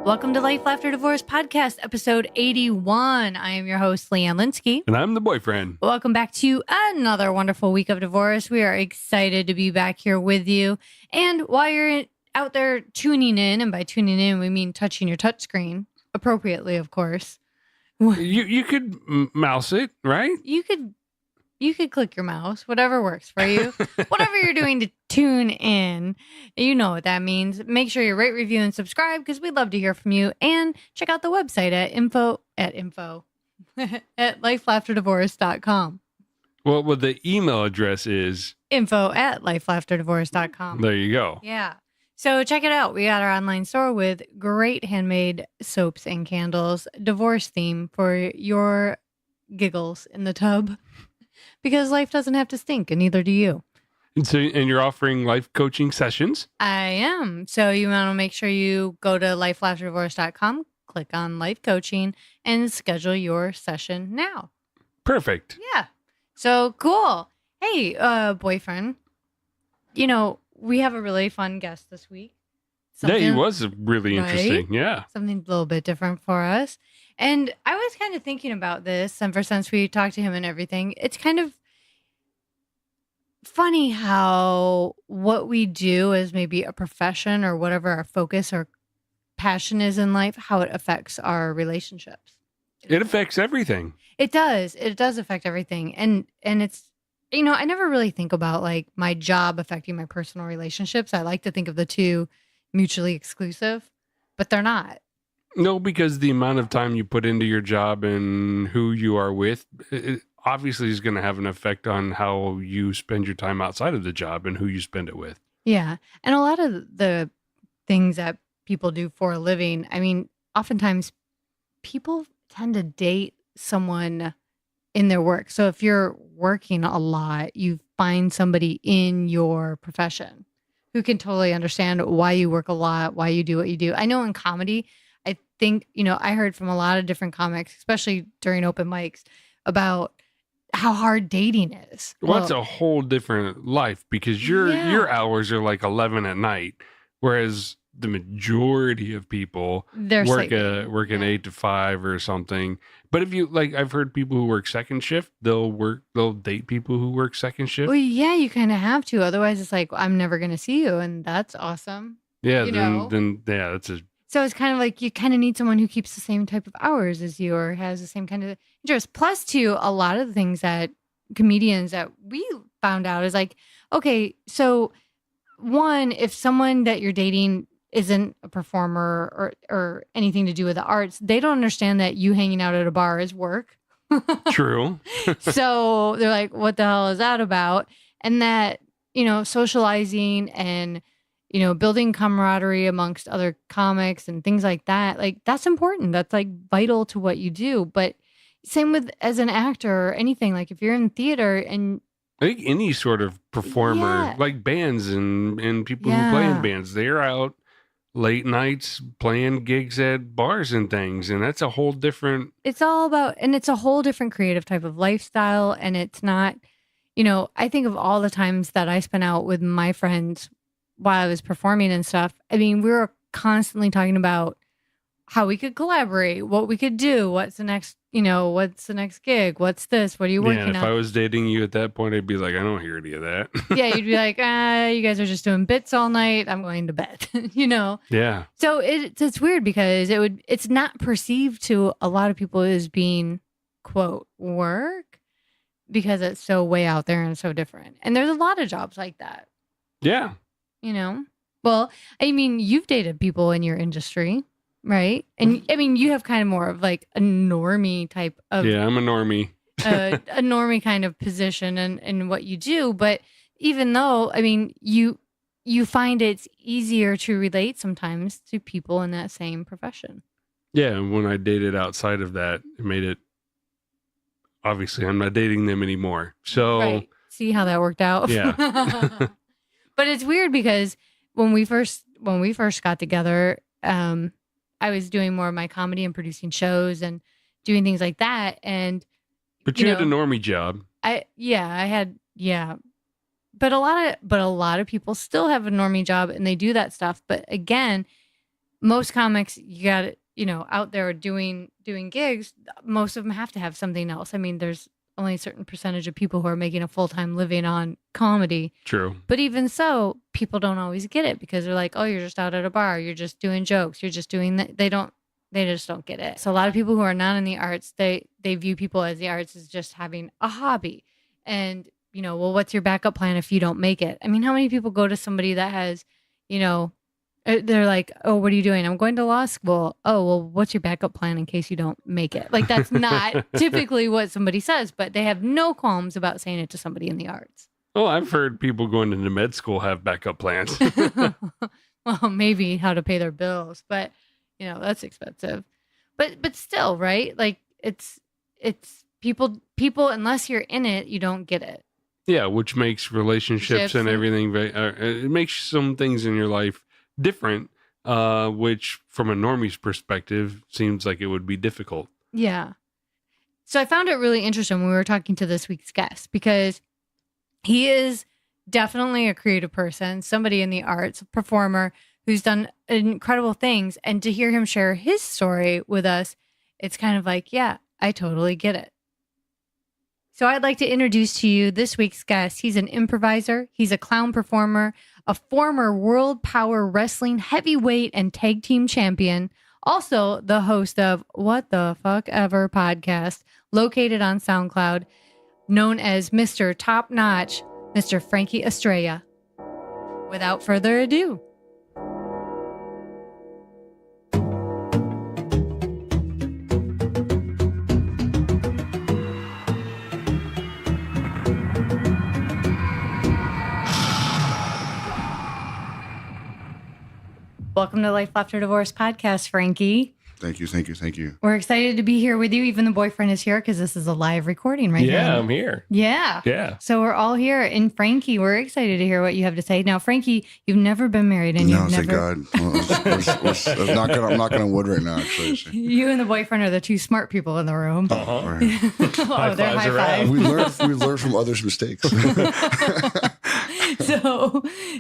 Welcome to Life, Lafter, Divorce Podcast, episode 81. I am your host, Leanne Linsky. And I'm the boyfriend. Welcome back to another wonderful week of divorce. We are excited to be back here with you. And while you're out there tuning in, and by tuning in, we mean touching your touchscreen, appropriately, of course. You could mouse it, right? You could click your mouse, whatever works for you. Whatever you're doing to tune in, you know what that means. Make sure you rate, review, and subscribe because we'd love to hear from you. And check out the website at info at lifelafterdivorce.com. Well, the email address is info at lifelafterdivorce.com. There you go. Yeah. So check it out. We got our online store with great handmade soaps and candles, divorce theme for your giggles in the tub. Because life doesn't have to stink, and neither do you. And you're offering life coaching sessions? I am. So you want to make sure you go to lifelafterdivorce.com, click on life coaching, and schedule your session now. Perfect. Yeah. So cool. Hey, boyfriend, we have a really fun guest this week. Yeah, he was really interesting. Right? Yeah. Something a little bit different for us. And I was kind of thinking about this, and since we talked to him and everything, it's kind of funny how what we do as maybe a profession or whatever our focus or passion is in life, how it affects our relationships. It affects everything. It does. It does affect everything. And it's, I never really think about like my job affecting my personal relationships. I like to think of the two mutually exclusive, but they're not. No, because the amount of time you put into your job and who you are with, it obviously is going to have an effect on how you spend your time outside of the job and who you spend it with. Yeah. And a lot of the things that people do for a living, oftentimes people tend to date someone in their work. So if you're working a lot, you find somebody in your profession who can totally understand why you work a lot, why you do what you do. I know in comedy, I think, I heard from a lot of different comics, especially during open mics, about how hard dating is. Well, it's a whole different life because your hours are like 11 at night, whereas the majority of people work an 8 to 5 or something. But if you I've heard people who work second shift, they'll date people who work second shift. Well, yeah, you kind of have to. Otherwise, it's like, I'm never going to see you. And that's awesome. Yeah. Then that's a. So it's kind of like you kind of need someone who keeps the same type of hours as you or has the same kind of interest. Plus, too, a lot of the things that comedians that we found out is like, okay, so one, if someone that you're dating isn't a performer or anything to do with the arts, they don't understand that you hanging out at a bar is work. True. So they're like, what the hell is that about? And that, socializing and building camaraderie amongst other comics and things like that, that's important. That's vital to what you do. But same with as an actor or anything, if you're in theater and I think any sort of performer, like bands and people who play in bands, they're out late nights playing gigs at bars and things. And that's a whole different. It's all about, and it's a whole different creative type of lifestyle. And it's not, I think of all the times that I spent out with my friends while I was performing and stuff. We were constantly talking about how we could collaborate, what we could do, what's the next gig, what's this, what are you working on? If I was dating you at that point, I'd be like, I don't hear any of that. Yeah, you'd be like, you guys are just doing bits all night. I'm going to bed, Yeah. So it's weird because it's not perceived to a lot of people as being, quote, work because it's so way out there and so different. And there's a lot of jobs like that. Yeah. Well, you've dated people in your industry, right? And you have kind of more of a normie type of. Yeah, I'm a normie. a normie kind of position in what you do. But even though, you find it's easier to relate sometimes to people in that same profession. Yeah, and when I dated outside of that, it made it. Obviously, I'm not dating them anymore. So. Right. See how that worked out? Yeah. But it's weird because when we first got together, I was doing more of my comedy and producing shows and doing things like that. But you had a normie job. I had. But a lot of people still have a normie job and they do that stuff. But again, most comics, you got it, out there doing gigs, most of them have to have something else. I mean, there's only a certain percentage of people who are making a full-time living on comedy. True. But even so, people don't always get it because they're like, oh, you're just out at a bar. You're just doing jokes. You're just doing that. They just don't get it. So a lot of people who are not in the arts, they view people as the arts as just having a hobby. And, well, what's your backup plan if you don't make it? I mean, how many people go to somebody that has, they're like, oh, what are you doing? I'm going to law school. Oh, well, what's your backup plan in case you don't make it? Like, that's not typically what somebody says, but they have no qualms about saying it to somebody in the arts. Well, I've heard people going into med school have backup plans. Well, maybe how to pay their bills, but that's expensive. But still, right? Like it's people unless you're in it, you don't get it. Yeah, which makes relationships and everything it makes some things in your life different, which from a normie's perspective seems like it would be difficult. Yeah. So I found it really interesting when we were talking to this week's guest because he is definitely a creative person, somebody in the arts, a performer who's done incredible things. And to hear him share his story with us, it's kind of like, yeah, I totally get it. So I'd like to introduce to you this week's guest. He's an improviser. He's a clown performer, a former World Power Wrestling heavyweight and tag team champion, also the host of What the Fuck Ever podcast, located on SoundCloud, known as Mr. Top Notch, Mr. Frankie Estrella. Without further ado. Welcome to Life, Lafter, Divorce podcast, Frankie. Thank you. We're excited to be here with you. Even the boyfriend is here because this is a live recording right now. Yeah, I'm here. Yeah. So we're all here. And Frankie, we're excited to hear what you have to say. Now, Frankie, you've never been married and you've never... No, thank God. I'm not going to wood right now, actually. You and the boyfriend are the two smart people in the room. Uh-huh. Oh, they're high five. We learn from others' mistakes.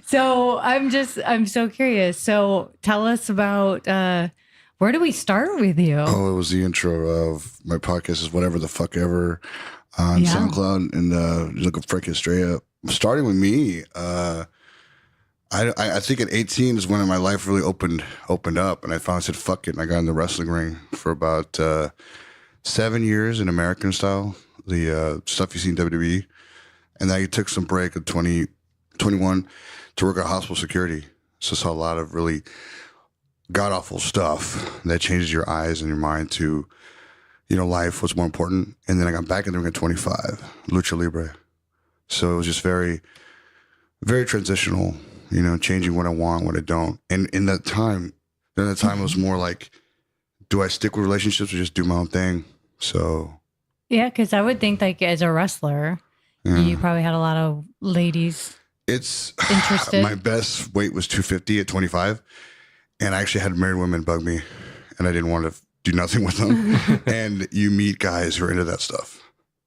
So I'm so curious. So tell us about... where do we start with you? Oh, it was the intro of my podcast is Whatever the Fuck Ever on SoundCloud. And you look at Frankie Estrella. Starting with me, I think at 18 is when my life really opened up. And I finally said, fuck it. And I got in the wrestling ring for about 7 years in American style, the stuff you see in WWE. And then I took some break at 21 to work at hospital security. So I saw a lot of really god-awful stuff that changes your eyes and your mind to, life was more important. And then I got back in the ring at 25, Lucha Libre. So it was just very, very transitional, changing what I want, what I don't. And in that time, it was more like, do I stick with relationships or just do my own thing? So. Yeah, because I would think like as a wrestler, you probably had a lot of ladies interested. My best weight was 250 at 25. And I actually had married women bug me, and I didn't want to do nothing with them. And you meet guys who are into that stuff.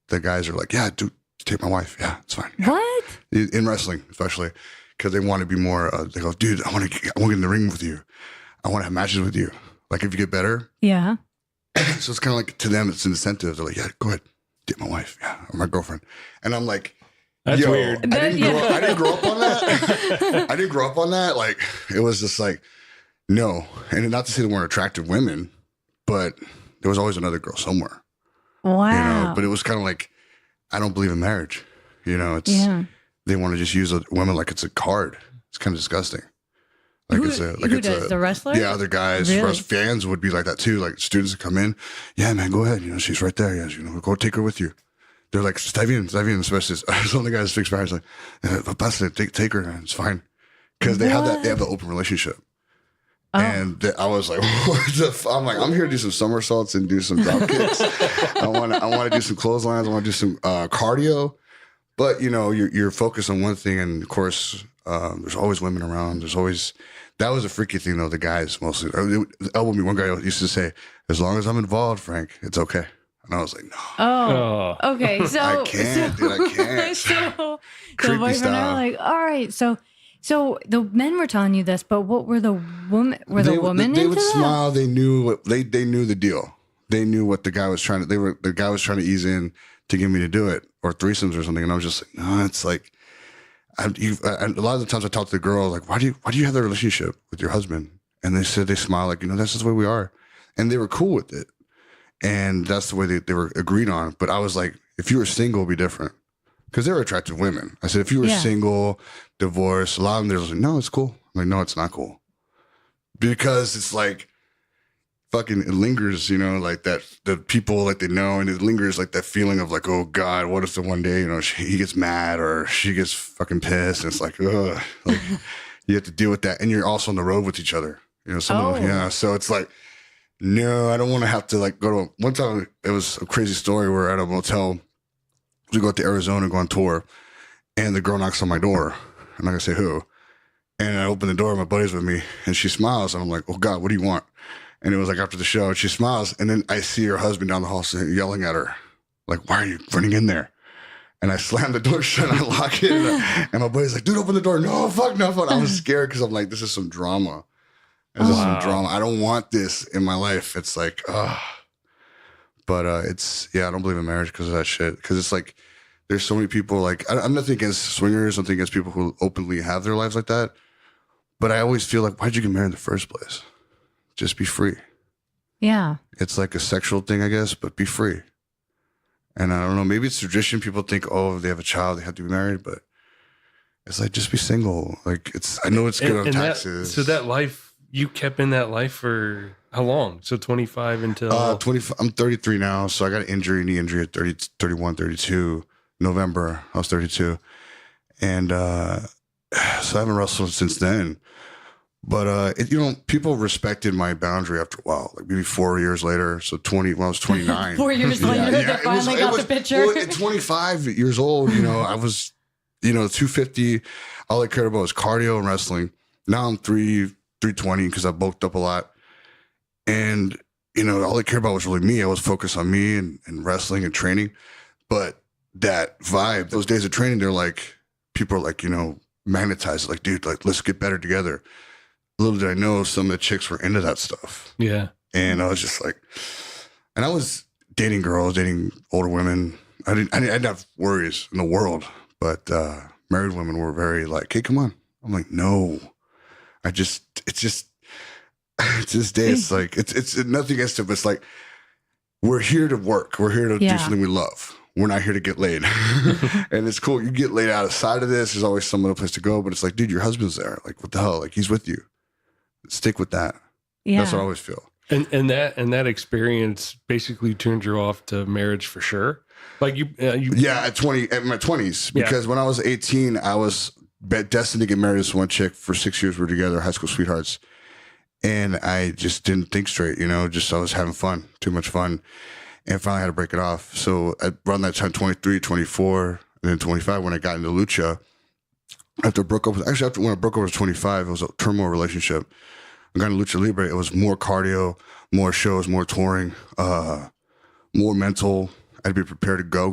The guys are like, yeah, dude, take my wife. Yeah, it's fine. Yeah. What? In wrestling, especially, because they want to be more, they go, dude, I want to get in the ring with you. I want to have matches with you. Like, if you get better. Yeah. So it's kind of like, to them, it's an incentive. They're like, yeah, go ahead, date my wife. Yeah, or my girlfriend. And I'm like, that's weird. I didn't grow up on that. I didn't grow up on that. Like, it was just like, no, and not to say they weren't attractive women, but there was always another girl somewhere. Wow. But it was kind of like, I don't believe in marriage. They want to just use women like it's a card. It's kind of disgusting. Like who does the wrestler? Yeah, other guys, really? Fans would be like that too. Like students would come in, yeah, man, go ahead. She's right there. Yeah, go take her with you. They're like, está bien, especially some of the guys speak Spanish. Like, take her. It's fine, because they have the open relationship. Oh. And I was like, I'm like, I'm here to do some somersaults and do some drop kicks. I want to do some clotheslines. I want to do some cardio. But, you're focused on one thing. And, of course, there's always women around. That was a freaky thing, though, the guys mostly. Elbow me. One guy used to say, as long as I'm involved, Frank, it's okay. And I was like, no. Oh. Okay. So I can't, dude. I can't. So the boyfriend and I were like, all right. So So the men were telling you this, but what were the women? The women they into would that? smile. They knew they knew the deal. They knew what the guy was trying to. The guy was trying to ease in to get me to do it, or threesomes or something. And I was just like, no, it's like, a lot of the times I talk to the girls like, why do you have that relationship with your husband? And they said they smile like, that's just the way we are, and they were cool with it, and that's the way they were agreed on. But I was like, if you were single, it'd be different. Because they were attractive women. I said, if you were single, divorced, a lot of them, they're like, no, it's cool. I'm like, no, it's not cool. Because it's like, fucking, it lingers, like that, the people, like, they know, and it lingers, like, that feeling of, like, oh, God, what if the one day, he gets mad or she gets fucking pissed, and it's like, ugh. Like, you have to deal with that. And you're also on the road with each other. So it's like, no, I don't want to have to, like, go to, one time, it was a crazy story where at a motel, we go out to Arizona, go on tour, and the girl knocks on my door. I'm not gonna say who. And I open the door, my buddy's with me, and she smiles, and I'm like, oh God, what do you want? And it was like after the show, and she smiles, and then I see her husband down the hall yelling at her, like, why are you running in there? And I slam the door shut, and I lock it, and my buddy's like, dude, open the door. No, fuck, no, fuck. I was scared because I'm like, this is some drama. This is some drama. I don't want this in my life. It's like, But I don't believe in marriage because of that shit. Because it's like, there's so many people, like, I'm nothing against swingers, nothing against people who openly have their lives like that. But I always feel like, why'd you get married in the first place? Just be free. Yeah. It's like a sexual thing, I guess, but be free. And I don't know, maybe it's tradition. People think, if they have a child, they have to be married. But it's like, just be single. Like, I know it's good on taxes. So that life, you kept in that life for how long? So 25 until 25. I'm 33 now, so I got an knee injury at 30, 31, 32. November, I was 32, and so I haven't wrestled since then. But people respected my boundary after a while, like maybe 4 years later. So when I was 29, 4 years later, they finally got the picture. Well, at 25 years old, I was, 250. All I cared about was cardio and wrestling. Now I'm 320 because I bulked up a lot. And, all I cared about was really me. I was focused on me and wrestling and training. But that vibe, those days of training, they're like, people are like, magnetized. Like, dude, like, let's get better together. Little did I know some of the chicks were into that stuff. Yeah. And I was just like, and I was dating girls, dating older women. I didn't have worries in the world, but married women were very like, hey, come on. I'm like, no. It's this day. It's like, it's nothing against it, but it's like, we're here to work. We're here to do something we love. We're not here to get laid. And it's cool. You get laid outside of this. There's always some other place to go. But it's like, dude, your husband's there. Like, what the hell? Like, he's with you. Stick with that. Yeah. That's what I always feel. And that experience basically turned you off to marriage for sure. Like you at my 20s, because when I was 18, I was destined to get married to this one chick for 6 years. We were together, high school sweethearts. And I just didn't think straight, I was having fun, too much fun. And finally had to break it off. So around that time, 23, 24, and then 25, when I got into lucha, when I broke up, I was 25, it was a turmoil relationship. I got into lucha libre. It was more cardio, more shows, more touring, more mental. I had to be prepared to go.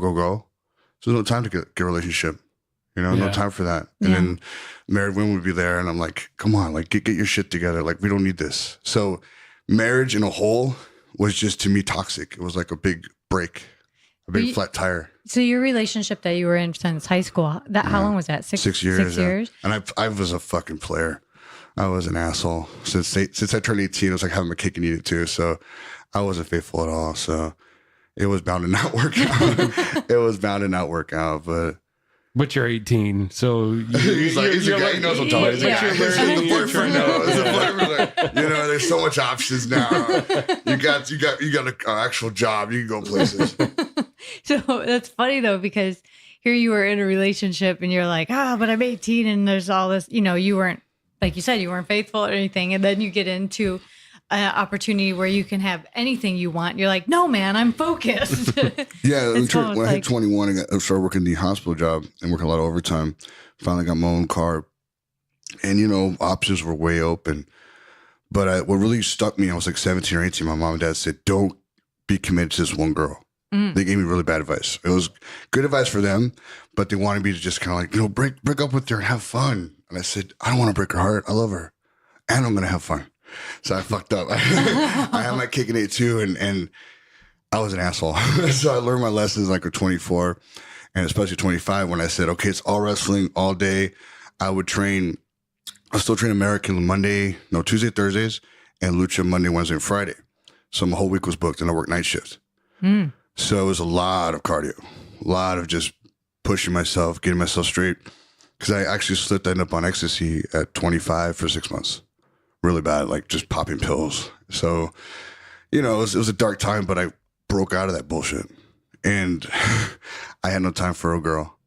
So there's no time to get a relationship, no time for that. And then married women would be there, and I'm like, come on, like get your shit together. Like, we don't need this. So marriage in a whole was just, to me, toxic. It was like a big break, a big flat tire. So your relationship that you were in since high school, how long was that? 6 years? 6 years? And I was a fucking player. I was an asshole. Since I turned 18, it was like having my cake and eat it too. So I wasn't faithful at all. So it was bound to not work out. But you're 18, so he's a guy. He knows what I'm talking about. The boyfriend knows. There's so much options now. You got an actual job. You can go places. So that's funny though, because here you were in a relationship, and you're like, but I'm 18, and there's all this. You weren't, like you said, you weren't faithful or anything, and then you get into an opportunity where you can have anything you want. You're like, no, man, I'm focused. Yeah, when I hit 21, I started working the hospital job and working a lot of overtime. Finally got my own car. And, options were way open. But what really stuck me, I was like 17 or 18, my mom and dad said, don't be committed to this one girl. They gave me really bad advice. It was good advice for them, but they wanted me to just kind of like, break up with her and have fun. And I said, I don't want to break her heart. I love her. And I'm going to have fun. So I fucked up. I had my kick at 82 and I was an asshole. So I learned my lessons like at 24 and especially 25 when I said, okay, it's all wrestling all day. I still train American Tuesday, Thursdays, and Lucha Monday, Wednesday, and Friday. So my whole week was booked and I worked night shift. So it was a lot of cardio, a lot of just pushing myself, getting myself straight. Because I actually slipped end up on ecstasy at 25 for 6 months. Really bad, like just popping pills. So, it was a dark time, but I broke out of that bullshit. And I had no time for a girl,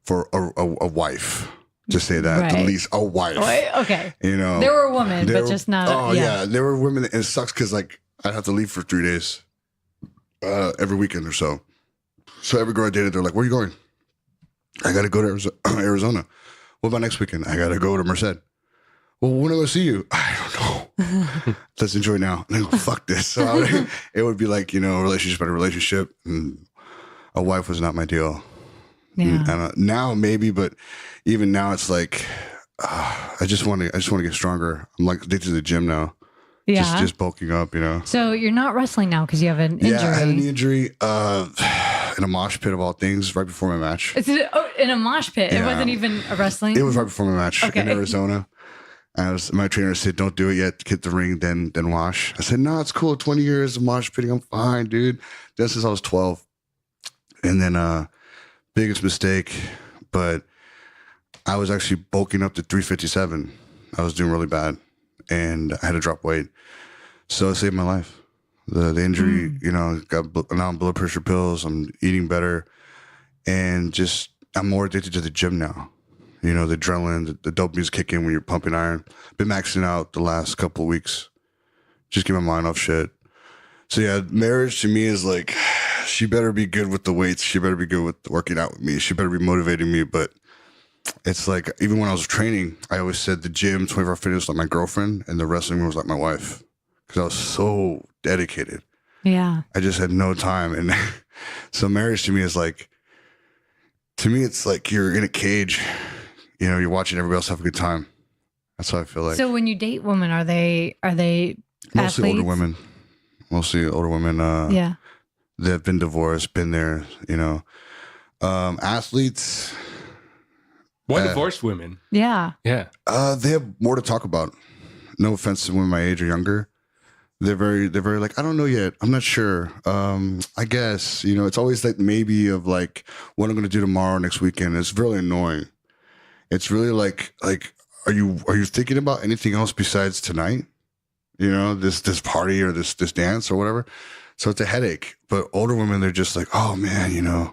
for a wife. To say that, right. At least a wife. Okay. There were women, but just not. Oh, yeah. There were women. And it sucks because, like, I'd have to leave for 3 days every weekend or so. So every girl I dated, they're like, where are you going? I got to go to Arizona. What about next weekend? I got to go to Merced. Well, when do I see you? I don't know. Let's enjoy now. And I go, fuck this. So it would be like, relationship by relationship. And a wife was not my deal. Yeah. And now maybe, but even now it's like, I just want to get stronger. I'm like addicted to the gym now. Yeah. Just bulking up, So you're not wrestling now because you have an injury. Yeah, I had an injury in a mosh pit of all things right before my match. In a mosh pit? Yeah. It wasn't even a wrestling? It was right before my match in Arizona. My trainer said, don't do it yet. Get the ring, then wash. I said, no, it's cool. 20 years of mosh pitting. I'm fine, dude. Just since I was 12. And then biggest mistake, but I was actually bulking up to 357. I was doing really bad. And I had to drop weight. So it saved my life. The injury, now I'm blood pressure pills. I'm eating better. And I'm more addicted to the gym now. The adrenaline, the dopamine's kick in when you're pumping iron. Been maxing out the last couple of weeks. Just get my mind off shit. So yeah, marriage to me is like, she better be good with the weights. She better be good with working out with me. She better be motivating me. But it's like, even when I was training, I always said the gym, 24 Hour Fitness, like my girlfriend, and the wrestling room was like my wife. Because I was so dedicated. Yeah. I just had no time. And so marriage to me is like, it's like you're in a cage. You're watching everybody else have a good time. That's how I feel like. So when you date women, are they mostly athletes? older women? Mostly older women. Yeah. They've been divorced, been there, Athletes. Why divorced women? Yeah. Yeah. They have more to talk about. No offense to women my age or younger. They're very like, I don't know yet. I'm not sure. I guess, it's always like maybe of like what I'm going to do tomorrow, next weekend. It's really annoying. It's really like, are you thinking about anything else besides tonight? This party or this dance or whatever. So it's a headache. But older women, they're just like, oh man,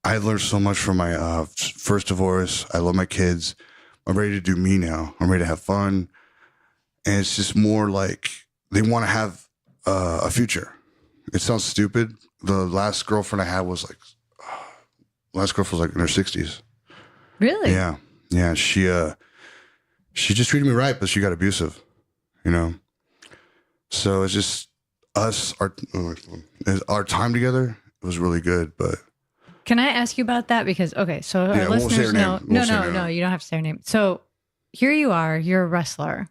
I learned so much from my first divorce. I love my kids. I'm ready to do me now. I'm ready to have fun. And it's just more like they want to have a future. It sounds stupid. The last girlfriend I had was like, in her 60s. Really? Yeah. Yeah. She just treated me right, but she got abusive, So it's just our time together was really good, but. Can I ask you about that? Because, okay, so our listeners know. No, you don't have to say her name. So here you are, you're a wrestler.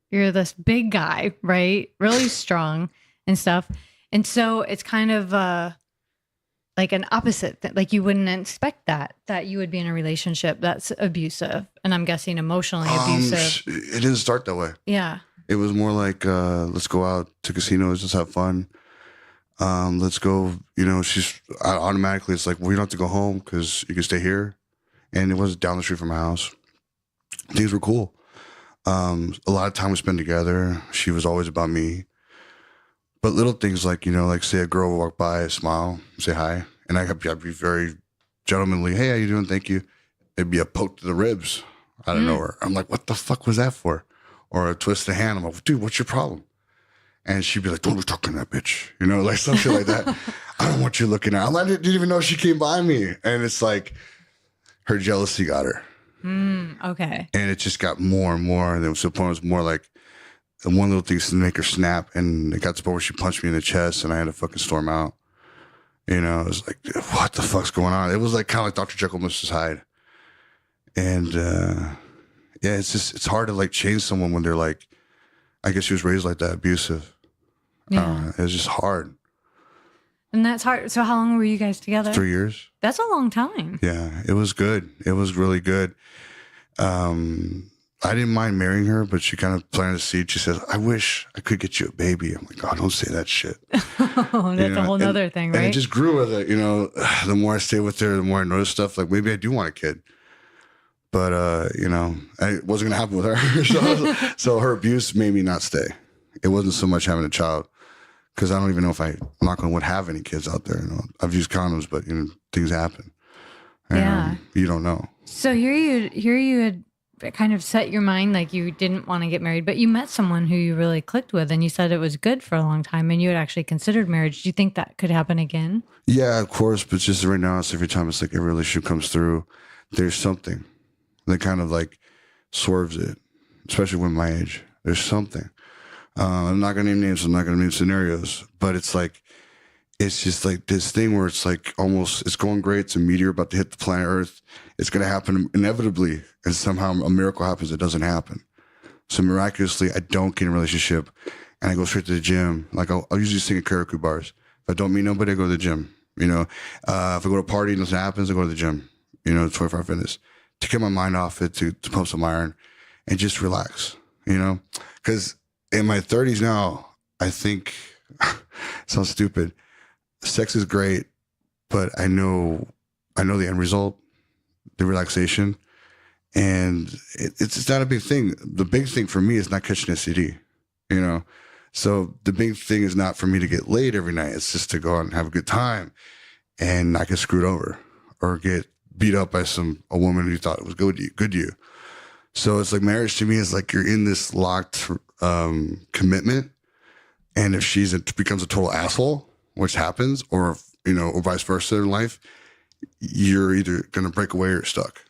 You're this big guy, right? Really strong and stuff. And so it's kind of like an opposite. Like you wouldn't expect that you would be in a relationship that's abusive. And I'm guessing emotionally abusive. It didn't start that way. Yeah. It was more like, let's go out to casinos, just have fun. Let's go, automatically it's like, well, you don't have to go home because you can stay here. And it was down the street from my house. Things were cool. A lot of time we spent together. She was always about me. But little things like, like say a girl would walk by, smile, say hi. And I'd be very gentlemanly. Hey, how you doing? Thank you. It'd be a poke to the ribs out of nowhere. I'm like, what the fuck was that for? Or a twist of the hand. I'm like, dude, what's your problem? And she'd be like, don't be talking to that bitch. Like some shit like that. I don't want you looking at her. I didn't even know she came by me. And it's like her jealousy got her. Okay. And it just got more and more. And then to the point it was more like one little thing to make her snap. And it got to the point where she punched me in the chest and I had to fucking storm out. It was like, what the fuck's going on? It was like kind of like Dr. Jekyll, Mrs. Hyde. And Yeah, it's hard to like change someone when they're like, I guess she was raised like that, abusive. Yeah. It's just hard. And that's hard. So how long were you guys together? 3 years. That's a long time. Yeah, it was good. It was really good. I didn't mind marrying her, but she kind of planted a seed. She says, I wish I could get you a baby. I'm like, oh, don't say that shit. Oh, that's a whole nother thing, right? And it just grew with it. The more I stay with her, the more I notice stuff. Like, maybe I do want a kid. But, it wasn't going to happen with her. So her abuse made me not stay. It wasn't so much having a child. Because I don't even know if I'm not going to have any kids out there. I've used condoms, but, things happen. And, you don't know. So here you had kind of set your mind like you didn't want to get married, but you met someone who you really clicked with and you said it was good for a long time and you had actually considered marriage. Do you think that could happen again? Yeah, of course. But just right now, it's every time it's like every relationship comes through, there's something that kind of like swerves it, especially when my age. There's something. I'm not going to name names. I'm not going to name scenarios, but it's just like this thing where it's like almost, it's going great. It's a meteor about to hit the planet Earth. It's going to happen inevitably. And somehow a miracle happens. It doesn't happen. So miraculously, I don't get in a relationship and I go straight to the gym. Like I'll usually sing at karaoke bars. If I don't meet nobody, I go to the gym. If I go to a party and nothing happens, I go to the gym, 24-hour fitness to get my mind off it, to pump some iron and just relax, because in my 30s now, I think, sounds stupid, sex is great, but I know the end result, the relaxation, and it's not a big thing. The big thing for me is not catching a STD, So the big thing is not for me to get laid every night. It's just to go out and have a good time and not get screwed over or get beat up by a woman who thought it was good to you. So it's like marriage to me is like you're in this locked commitment, and if she becomes a total asshole, which happens, or or vice versa in life, you're either going to break away or you're stuck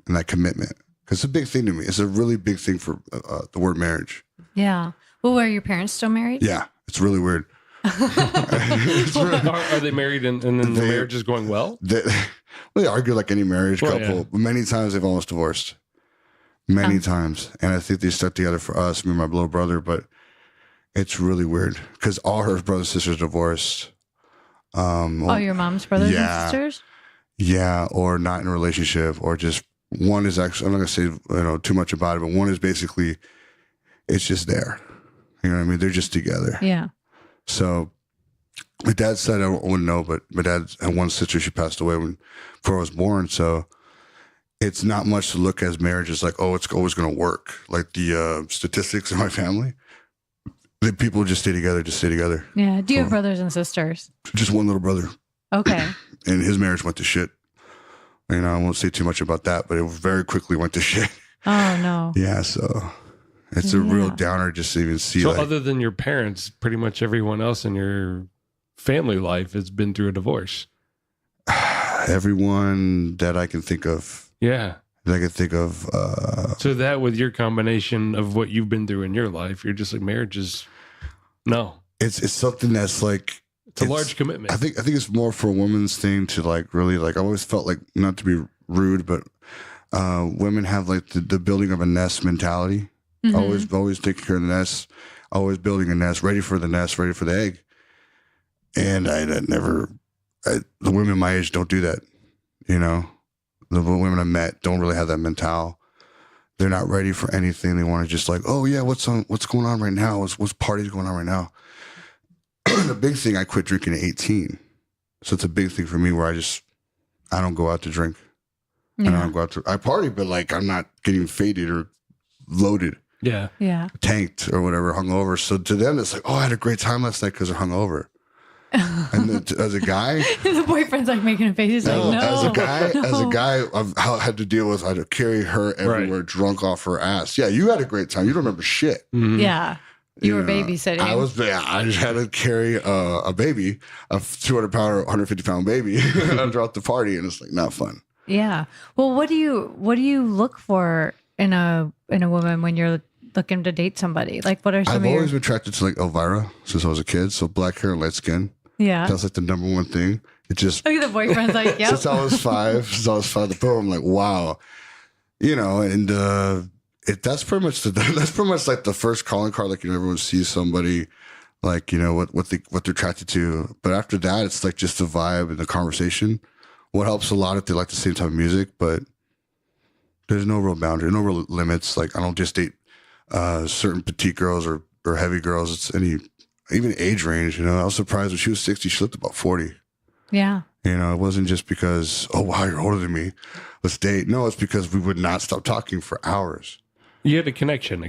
in that commitment. Because it's a big thing to me. It's a really big thing for the word marriage. Yeah. Well, were your parents still married? Yeah, it's really weird. Are they married and then the marriage is going well? They argue like any marriage couple. But many times they've almost divorced. Many times. And I think they stuck together for us, me and my little brother. But it's really weird because all her brothers and sisters divorced. Your mom's brothers and sisters? Yeah, or not in a relationship, or just one is actually, I'm not going to say too much about it, but one is basically, it's just there. You know what I mean? They're just together. Yeah. So my dad said, I wouldn't know, but my dad had one sister, she passed away before I was born. So it's not much to look at as marriage. It's like, oh, it's always going to work. Like the statistics in my family, the people just stay together. Yeah. Do you have brothers and sisters? Just one little brother. Okay. And his marriage went to shit. I won't say too much about that, but it very quickly went to shit. Oh, no. Yeah, so it's a real downer just to even see. So other than your parents, pretty much everyone else in your family life has been through a divorce. Everyone that I can think of. Yeah. That I can think of. So that with your combination of what you've been through in your life, you're just like, marriage is, no. It's something that's like. It's a large commitment. I think it's more for a woman's thing to like really like, I always felt like, not to be rude, but women have like the building of a nest mentality. Mm-hmm. Always taking care of the nest, always building a nest, ready for the nest, ready for the egg. And the women my age don't do that. The women I met don't really have that mental. They're not ready for anything. They want to just like, oh yeah, what's going on right now? What's parties going on right now? The big thing, I quit drinking at 18. So it's a big thing for me where I don't go out to drink. Yeah. And I don't go out I party, but like I'm not getting faded or loaded. Yeah. Yeah. Tanked or whatever, hungover. So to them, it's like, oh, I had a great time last night because they're hungover. And as a guy, the boyfriend's like making a face. He's like, no. As a guy, I've had to deal with. I had to carry her everywhere, drunk off her ass. Yeah, you had a great time. You don't remember shit. Mm-hmm. Yeah, you were babysitting. I just had to carry a baby, a 200-pound, 150-pound baby, throughout the party, and it's like not fun. Yeah. Well, what do you look for in a woman when you're looking to date somebody? Like, what are some? I've always been attracted to like Elvira since I was a kid. So black hair and light skin. Yeah. That's like the number one thing. It just look at the boyfriend's like, yeah. Since I was five, the boom, I'm like, wow. And that's pretty much like the first calling card. Like, everyone sees somebody, like, what they're attracted to. But after that, it's like just the vibe and the conversation. What helps a lot if they like the same type of music, but there's no real boundary, no real limits. Like, I don't just date certain petite girls or heavy girls. It's even age range. I was surprised when she was 60, she looked about 40. Yeah. It wasn't just because, oh wow, you're older than me, let's date. No, it's because we would not stop talking for hours. You had a connection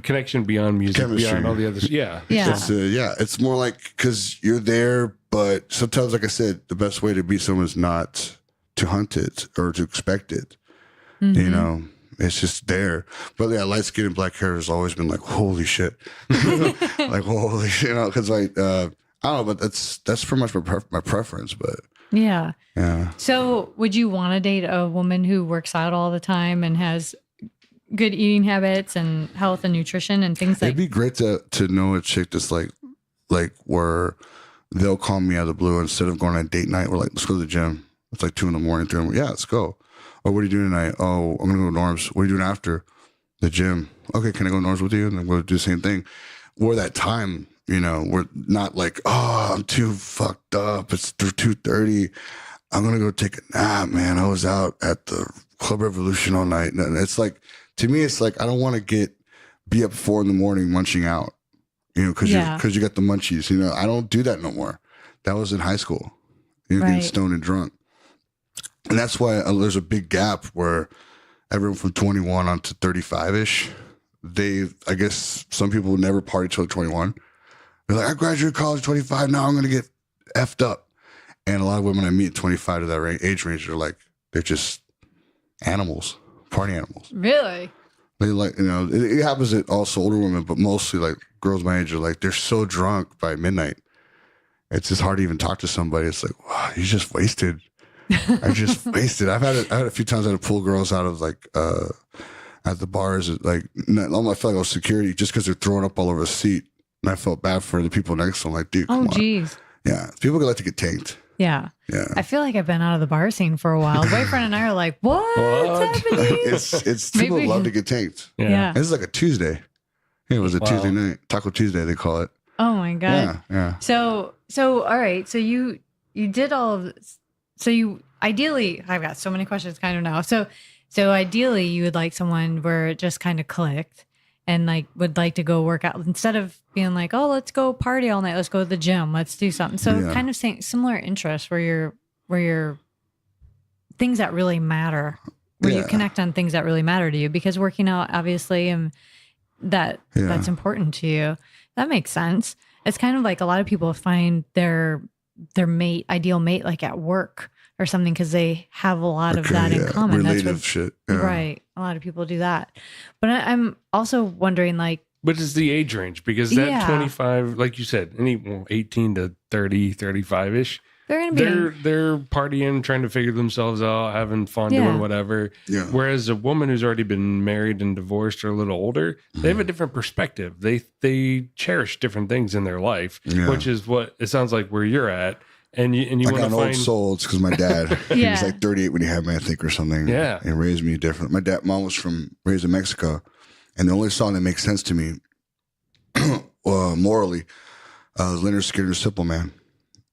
beyond music, chemistry. Beyond all the others. Yeah. It's more like, because you're there, but sometimes, like I said, the best way to meet someone is not to hunt it or to expect it. Mm-hmm. It's just there. But yeah, light skin and black hair has always been like, holy shit. Like, holy shit, because I don't know, but that's pretty much my preference. But yeah. So would you want to date a woman who works out all the time and has good eating habits and health and nutrition and things like that? It'd be great to know a chick that's like where they'll call me out of the blue. Instead of going on a date night, we're like, let's go to the gym. It's like 2 a.m, 3 a.m. Yeah, let's go. Oh, what are you doing tonight? Oh, I'm going to go to Norm's. What are you doing after? The gym. Okay, can I go to Norm's with you? And then we'll do the same thing. Or that time, we're not like, oh, I'm too fucked up. It's 2:30. I'm going to go take a nap, man. I was out at the Club Revolution all night. And it's like, to me, it's like, I don't want to be up 4 a.m. munching out, because you got the munchies. I don't do that no more. That was in high school. Getting stoned and drunk. And that's why there's a big gap where everyone from 21 on to 35-ish, I guess some people would never party till 21. They're like, I graduated college at 25, now I'm going to get effed up. And a lot of women I meet at 25 to that age range are like, they're just animals, party animals. Really? They like, it happens at also older women, but mostly like girls my age are like, they're so drunk by midnight. It's just hard to even talk to somebody. It's like, wow, you just wasted. I just wasted. I had a few times I had to pull girls out of like at the bars. Like, I felt like I was security just because they're throwing up all over the seat, and I felt bad for the people next to them. Like, dude, come on. Geez. Yeah, people like to get tanked. Yeah. I feel like I've been out of the bar scene for a while. Boyfriend and I are like, what's happening? It's people love to get tanked. Yeah. This is like a Tuesday. It was a Tuesday night, Taco Tuesday they call it. Oh my god. Yeah. So all right. So you did all of this. So you ideally, I've got so many questions kind of now. So ideally you would like someone where it just kind of clicked and like would like to go work out instead of being like, oh, let's go party all night. Let's go to the gym. Let's do something. So kind of saying similar interests where you're things that really matter, where you connect on things that really matter to you, because working out obviously and that's important to you. That makes sense. It's kind of like a lot of people find their ideal mate like at work or something because they have a lot of that in common. Relative shit. Yeah. Right. A lot of people do that. But I'm also wondering like, but it's the age range because that 25, like you said, 18 to 30, 35-ish, they're going to be they're partying, trying to figure themselves out, having fun, doing whatever. Yeah. Whereas a woman who's already been married and divorced or a little older, they have a different perspective. They cherish different things in their life, which is what it sounds like where you're at. And you want to find old soul. It's because my dad, he was like 38 when he had me, I think, or something. Yeah. And raised me different. Mom was raised in Mexico. And the only song that makes sense to me morally was Leonard Skinner's Simple Man.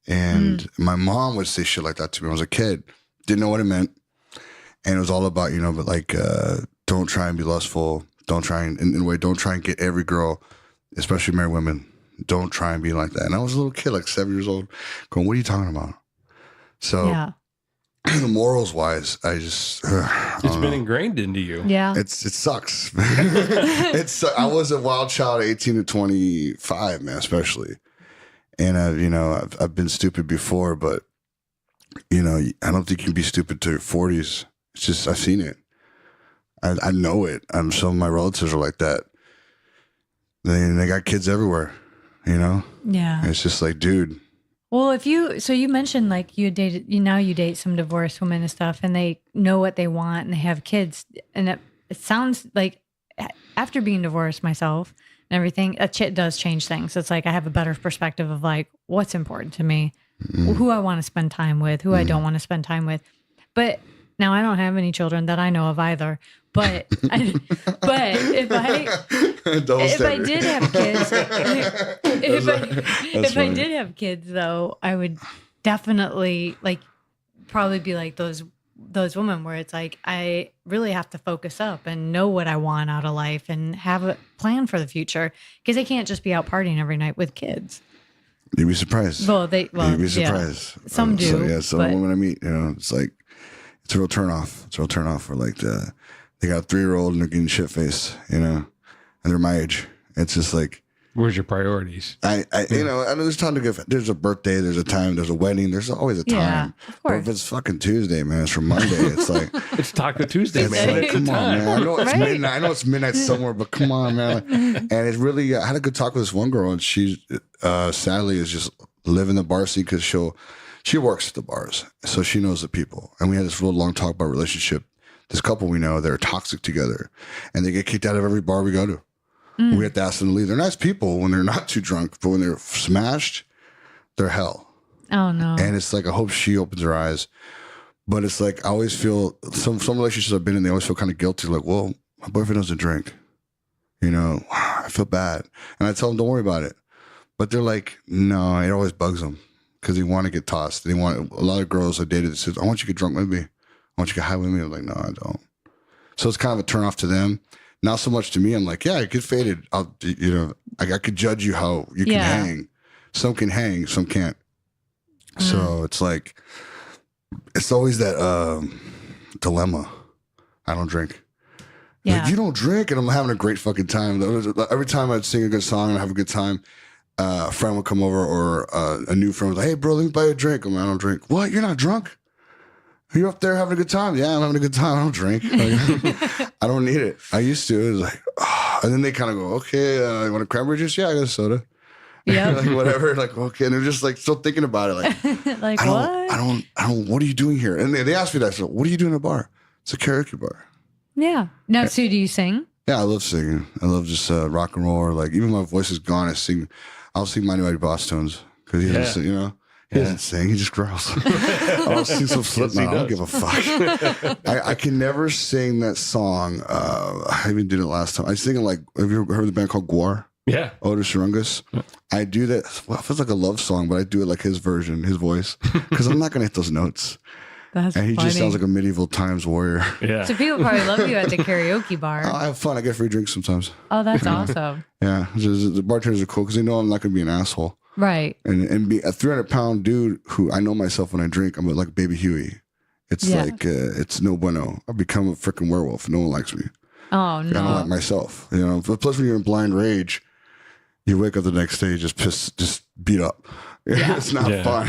And my mom would say shit like that to me when I was a kid. Didn't know what it meant. And it was all about, but like, don't try and be lustful. Don't try and, in a way, don't try and get every girl, especially married women. Don't try and be like that. And I was a little kid, like 7 years old, going, what are you talking about? So morals wise, it's been ingrained into you. Yeah. It sucks. I was a wild child 18 to 25, man, especially. And I've been stupid before, but I don't think you can be stupid to your 40s. It's just, I've seen it. I know it. Some of my relatives are like that. They got kids everywhere, Yeah. It's just like, dude. Well, you mentioned like you date some divorced women and stuff, and they know what they want and they have kids. And it sounds like after being divorced myself and everything, it does change things. It's like I have a better perspective of like what's important to me, who I want to spend time with, who I don't want to spend time with. But now I don't have any children that I know of either. But if I if I did have kids, if I did have kids, though, I would definitely probably be like those women where it's like I really have to focus up and know what I want out of life and have a plan for the future, because I can't just be out partying every night with kids. You'd be surprised. Well, you'd be surprised. Yeah. Some do. So, some women I meet, it's like it's a real turnoff. It's a real turnoff for they got a 3-year-old and they're getting shit faced, and they're my age. It's just like, where's your priorities? I know there's time to give. There's a birthday, there's a time, there's a wedding, there's always a time. Yeah, of course. But if it's fucking Tuesday, man, it's from Monday. It's like it's Taco Tuesday, man. Come on, man. I know it's midnight. I know it's midnight somewhere, but come on, man. And it's really. I had a good talk with this one girl, and she sadly is just living the bar scene because she works at the bars, so she knows the people. And we had this real long talk about relationship. This couple we know, they're toxic together, and they get kicked out of every bar we go to. We have to ask them to leave. They're nice people when they're not too drunk, but when they're smashed, they're hell. Oh no! And it's like I hope she opens her eyes, but it's like I always feel some relationships I've been in, they always feel kind of guilty. Like, well, my boyfriend doesn't drink, I feel bad, and I tell them don't worry about it, but they're like, no, it always bugs them because they want to get tossed. They want a lot of girls I dated that says, I want you to get drunk with me. I want you to get high with me. I'm like, no, I don't. So it's kind of a turn off to them. Not so much to me. I'm like, yeah, I get faded. I could judge you how you can hang. Some can hang, some can't. So it's like, it's always that dilemma. I don't drink. Yeah. Like, you don't drink, and I'm having a great fucking time. Every time I'd sing a good song and have a good time, a friend would come over or a new friend was like, hey, bro, let me buy you a drink. I'm like, I don't drink. What? You're not drunk? You're up there having a good time. Yeah, I'm having a good time. I don't drink. I don't need it. I used to. It was like, and then they kind of go, okay, you want a cranberry juice? Yeah, I got a soda. Yeah, whatever. Like, okay, and they're just like still thinking about it. Like, I don't. What are you doing here? And they asked me that. So, what are you doing in a bar? It's a karaoke bar. Yeah. Now, so do you sing? Yeah, I love singing. I love just rock and roll. Or even my voice is gone. I'll sing Mighty Mighty Boss Tones because he doesn't, he doesn't sing. He just growls. I'll sing some Slipknot. I don't give a fuck. I can never sing that song. I even did it last time. I sing it have you ever heard of the band called Guar? Yeah. Otis Urungus. Yeah. I do that. Well, it feels like a love song, but I do it like his version, his voice, because I'm not going to hit those notes. That's and he funny. Just sounds like a medieval times warrior. Yeah. So people probably love you at the karaoke bar. I have fun. I get free drinks sometimes. Oh, that's awesome. Yeah. The bartenders are cool because they know I'm not going to be an asshole. Right. And be a 300-pound dude who I know myself when I drink, I'm like Baby Huey. It's like, it's no bueno. I become a freaking werewolf. No one likes me. Oh, no. I don't like myself. Plus when you're in blind rage, you wake up the next day just beat up. Yeah. It's not fun.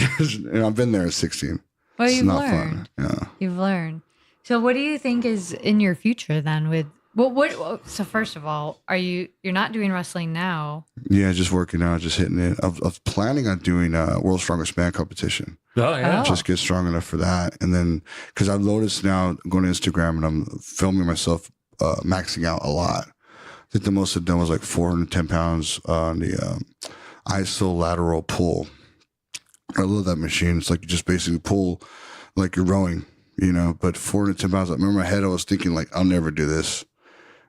I've been there at 16. Well, it's you've not learned. Fun. Yeah. You've learned. So what do you think is in your future then with... So first of all, you're not doing wrestling now? Yeah, just working out, just hitting it. I was planning on doing a World's Strongest Man competition. Oh, yeah. Just get strong enough for that. And then, because I've noticed now going to Instagram and I'm filming myself maxing out a lot. I think the most I've done was like 410 pounds on the iso lateral pull. I love that machine. It's like you just basically pull like you're rowing, but 410 pounds. I remember in my head, I was thinking like, I'll never do this.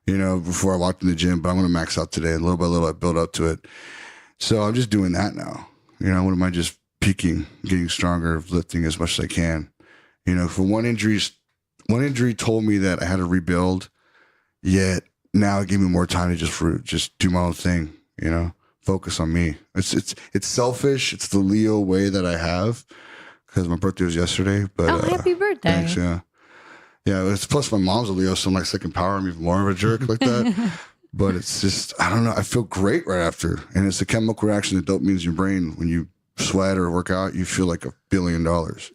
Before I walked in the gym, but I'm going to max out today. And little by little, I build up to it. So I'm just doing that now. What am I just peaking, getting stronger, lifting as much as I can? For one injury told me that I had to rebuild, yet now it gave me more time to just do my own thing, focus on me. It's selfish. It's the Leo way that I have because my birthday was yesterday. But happy birthday. Thanks, yeah. Yeah, it's plus my mom's a Leo, so I'm like second power. I'm even more of a jerk like that. But it's just, I don't know. I feel great right after. And it's a chemical reaction that dopamine in your brain. When you sweat or work out, you feel like $1 billion.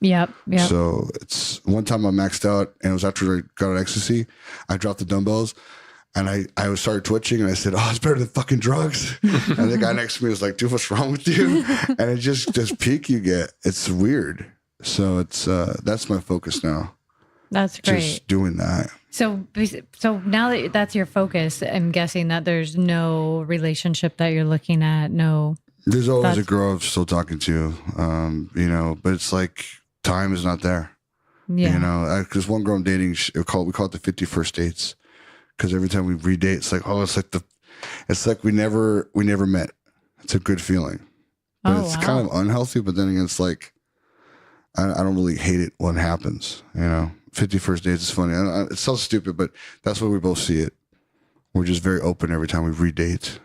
Yep. So it's one time I maxed out and it was after I got on ecstasy. I dropped the dumbbells and I started twitching and I said, oh, it's better than fucking drugs. And the guy next to me was like, dude, what's wrong with you? And it just, this peak you get, it's weird. So it's, that's my focus now. That's great. Just doing that. So now that that's your focus, I'm guessing that there's no relationship that you're looking at. No. There's always a girl I'm still talking to, but it's like time is not there. Yeah. Because one girl I'm dating, we call it the 50 first dates. because every time we redate, it's like, oh, it's like we never met. It's a good feeling, but it's kind of unhealthy. But then again, it's like I don't really hate it when it happens. 51st dates is funny. It sounds stupid, but that's why we both see it. We're just very open every time we redate.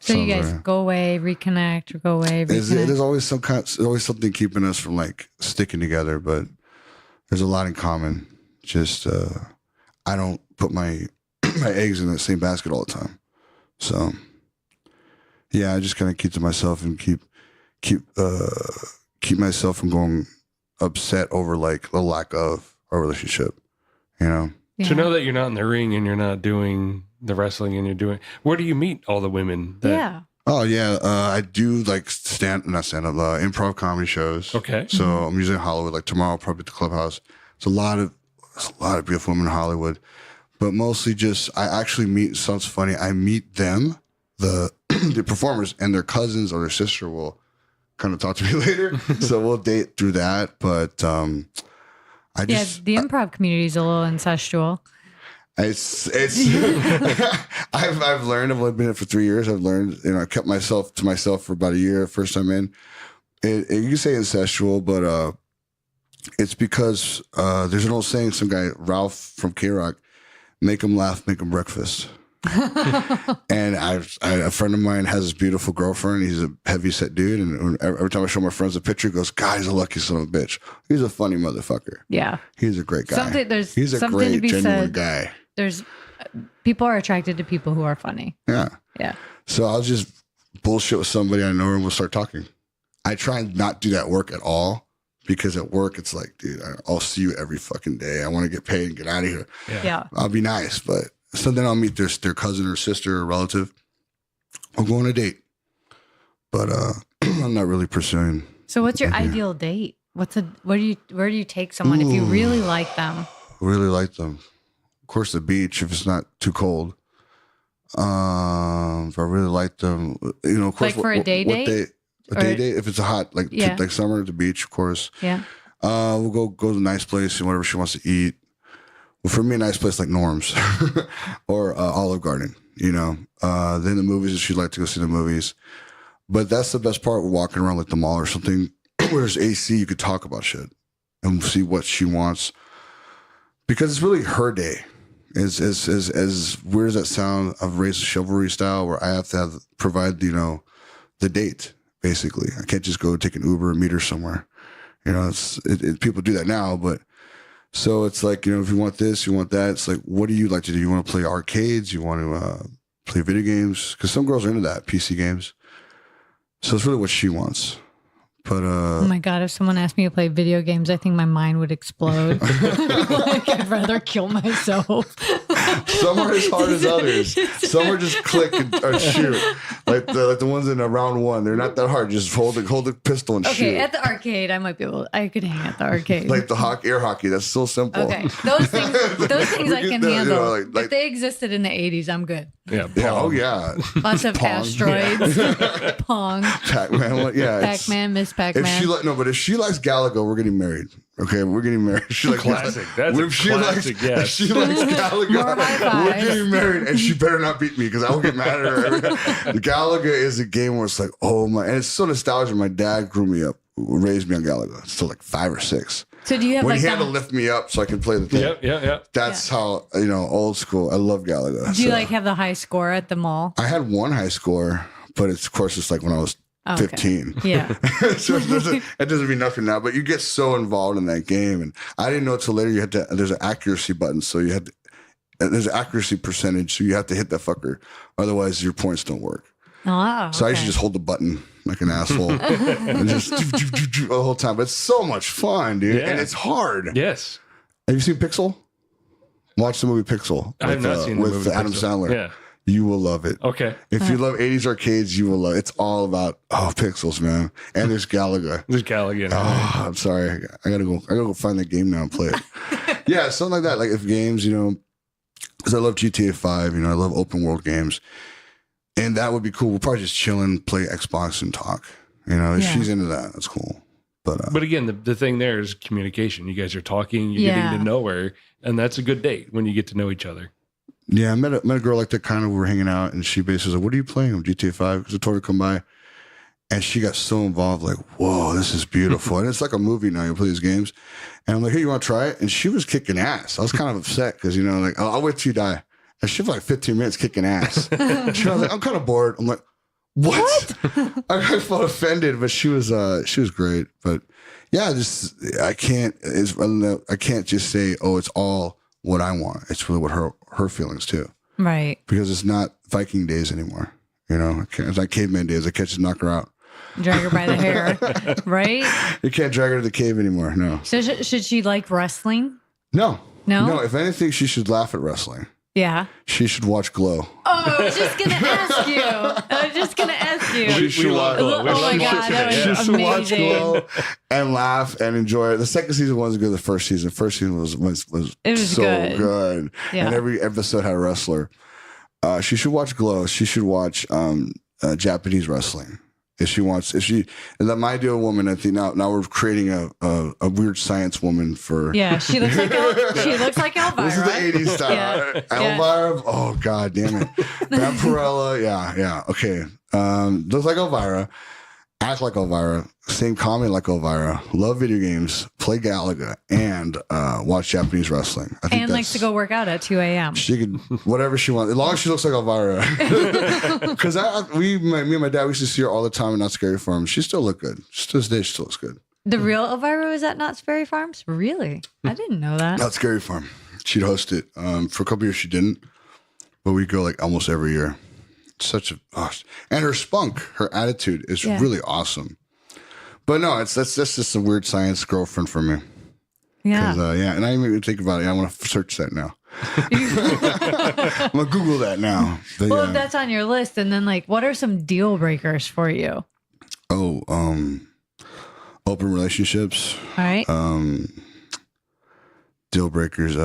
So you guys go away, reconnect, or go away, reconnect. There's always something keeping us from like sticking together, but there's a lot in common. Just I don't put my eggs in the same basket all the time. So yeah, I just kind of keep to myself and keep myself from going upset over like the lack of a relationship. Yeah. To know that you're not in the ring and you're not doing the wrestling and you're doing, where do you meet all the women? Oh yeah, I do like not stand up, improv comedy shows. Okay. So I'm usually in Hollywood. Like tomorrow, probably at the Clubhouse. There's a lot of beautiful women in Hollywood, but mostly just I actually meet. Sounds funny. I meet them, the performers, and their cousins or their sister will kind of talk to me later. So we'll date through that. But the improv community is a little incestual. It's I've learned. I've only been in it for 3 years. I've learned, I kept myself to myself for about a year. First time in, you can say incestual, but it's because there's an old saying. Some guy, Ralph from K-Rock, make him laugh, make him breakfast. And a friend of mine has this beautiful girlfriend. He's a heavy set dude, and every time I show my friends a picture, he goes, "God, he's a lucky son of a bitch. He's a funny motherfucker. Yeah, he's a great guy. He's a something great, to be genuine said. guy. There's people are attracted to people who are funny. Yeah. So I'll just bullshit with somebody I know, and we'll start talking. I try and not do that work at all, because at work it's like, dude, I'll see you every fucking day. I want to get paid and get out of here. Yeah. I'll be nice, but so then I'll meet their cousin or sister or relative. I'll go on a date, but I'm not really pursuing. So what's your ideal date? Where do you take someone if you really like them? Really like them. Of course, the beach if it's not too cold. If I really like them, of course. Like for a day date? A day date. If it's a hot like summer at the beach, of course. Yeah. We'll go to a nice place and whatever she wants to eat. Well, for me, a nice place like Norm's or Olive Garden. Then the movies, if she'd like to go see the movies. But that's the best part. We're walking around like the mall or something where there's AC. You could talk about shit and see what she wants, because it's really her day. As weird as that sound, I've raised chivalry style where I have to provide the date. Basically, I can't just go take an Uber and meet her somewhere. People do that now, but so it's like, if you want this, you want that. It's like, what do you like to do? You want to play arcades? You want to play video games? Because some girls are into that, PC games. So it's really what she wants. But oh my God, if someone asked me to play video games, I think my mind would explode. Like, I'd rather kill myself. Some are as hard as others. Some are just click or shoot. Like the ones in round one. They're not that hard. Just hold the pistol and shoot. Okay, at the arcade, I could hang at the arcade. Like the air hockey, that's so simple. Okay. Those things I can handle. If they existed in the 80s, I'm good. Yeah. Oh yeah. Lots of asteroids. Yeah. Pong. Pac-Man. Yeah. Pac-Man, Miss Pac-Man. But if she likes Galaga, we're getting married. Okay, we're getting married. She likes classic. That's a classic. Yes. If she likes Galaga, we're getting married, and she better not beat me because I will get mad at her. Galaga is a game where it's like, oh my, and it's so nostalgic. My dad grew me up, raised me on Galaga. Still like 5 or 6. So do you have when he had to lift me up so I can play the thing? Yeah. That's how old school. I love Galaga. Do you have the high score at the mall? I had one high score, but of course it's like when I was 15. Yeah. So it doesn't mean nothing now, but you get so involved in that game. And I didn't know until later there's an accuracy button. So there's an accuracy percentage. So you have to hit that fucker. Otherwise your points don't work. Oh, so I used to just hold the button like an asshole and just the whole time. But it's so much fun, dude. Yeah. And it's hard. Yes. Have you seen Pixel? Watch the movie Pixel. I have not seen the movie with Adam Sandler. Yeah. You will love it. Okay. If you love 80s arcades, you will love it. It's all about pixels, man. And there's Galaga. There's Galaga. Oh, I'm sorry. I gotta go find that game now and play it. Yeah, something like that. Like if games, because I love GTA 5, I love open world games. And that would be cool. We'll probably just chill and play Xbox and talk. If she's into that, that's cool. But again, the thing there is communication. You guys are talking, you're getting to know her, and that's a good date when you get to know each other. Yeah, I met a girl like that. Kind of, we were hanging out, and she basically was like, "What are you playing on GTA 5?" Because I told her to come by, and she got so involved. Like, whoa, this is beautiful, and it's like a movie now. You play these games, and I'm like, "Hey, you want to try it?" And she was kicking ass. I was kind of upset because like, I'll wait till you die. And she was like 15 minutes kicking ass. She was like, "I'm kind of bored." I'm like, "What?" I felt offended, but she was great. But yeah, I can't just say, "Oh, it's all what I want." It's really what her feelings too. Right. Because it's not Viking days anymore. It's like caveman days. I can't just knock her out. Drag her by the hair. Right? You can't drag her to the cave anymore. No. So should she like wrestling? No. No? No. If anything, she should laugh at wrestling. Yeah. She should watch Glow. Oh, I was just going to ask you. We love Glow. Oh my God, that was She should watch amazing. Glow and laugh and enjoy it. The second season wasn't good. The first season was so good. Yeah. And every episode had a wrestler. She should watch Glow. She should watch Japanese wrestling. My ideal woman, I think now we're creating a weird science woman for. Yeah, she looks like Elvira. This is the 80s style. Yeah. Elvira, oh god damn it. Vampirella, yeah. Okay. Looks like Elvira, act like Elvira, sing comedy like Elvira, love video games, play Galaga, and watch Japanese wrestling. I think and likes to go work out at 2 a.m. She can whatever she wants, as long as she looks like Elvira. Because me and my dad, we used to see her all the time in Not Scary Farm. She still looked good. To this day, she still looks good. The real Elvira was at Not Scary Farms? Really? I didn't know that. Not Scary Farm. She'd host it. For a couple years, she didn't, but we'd go like almost every year. And her spunk, her attitude is really awesome. But no, that's just a weird science girlfriend for me. Yeah. And I didn't even think about it. I want to search that now. I'm gonna Google that now. If that's on your list, and then like, what are some deal breakers for you? Oh, open relationships. All right. Deal breakers.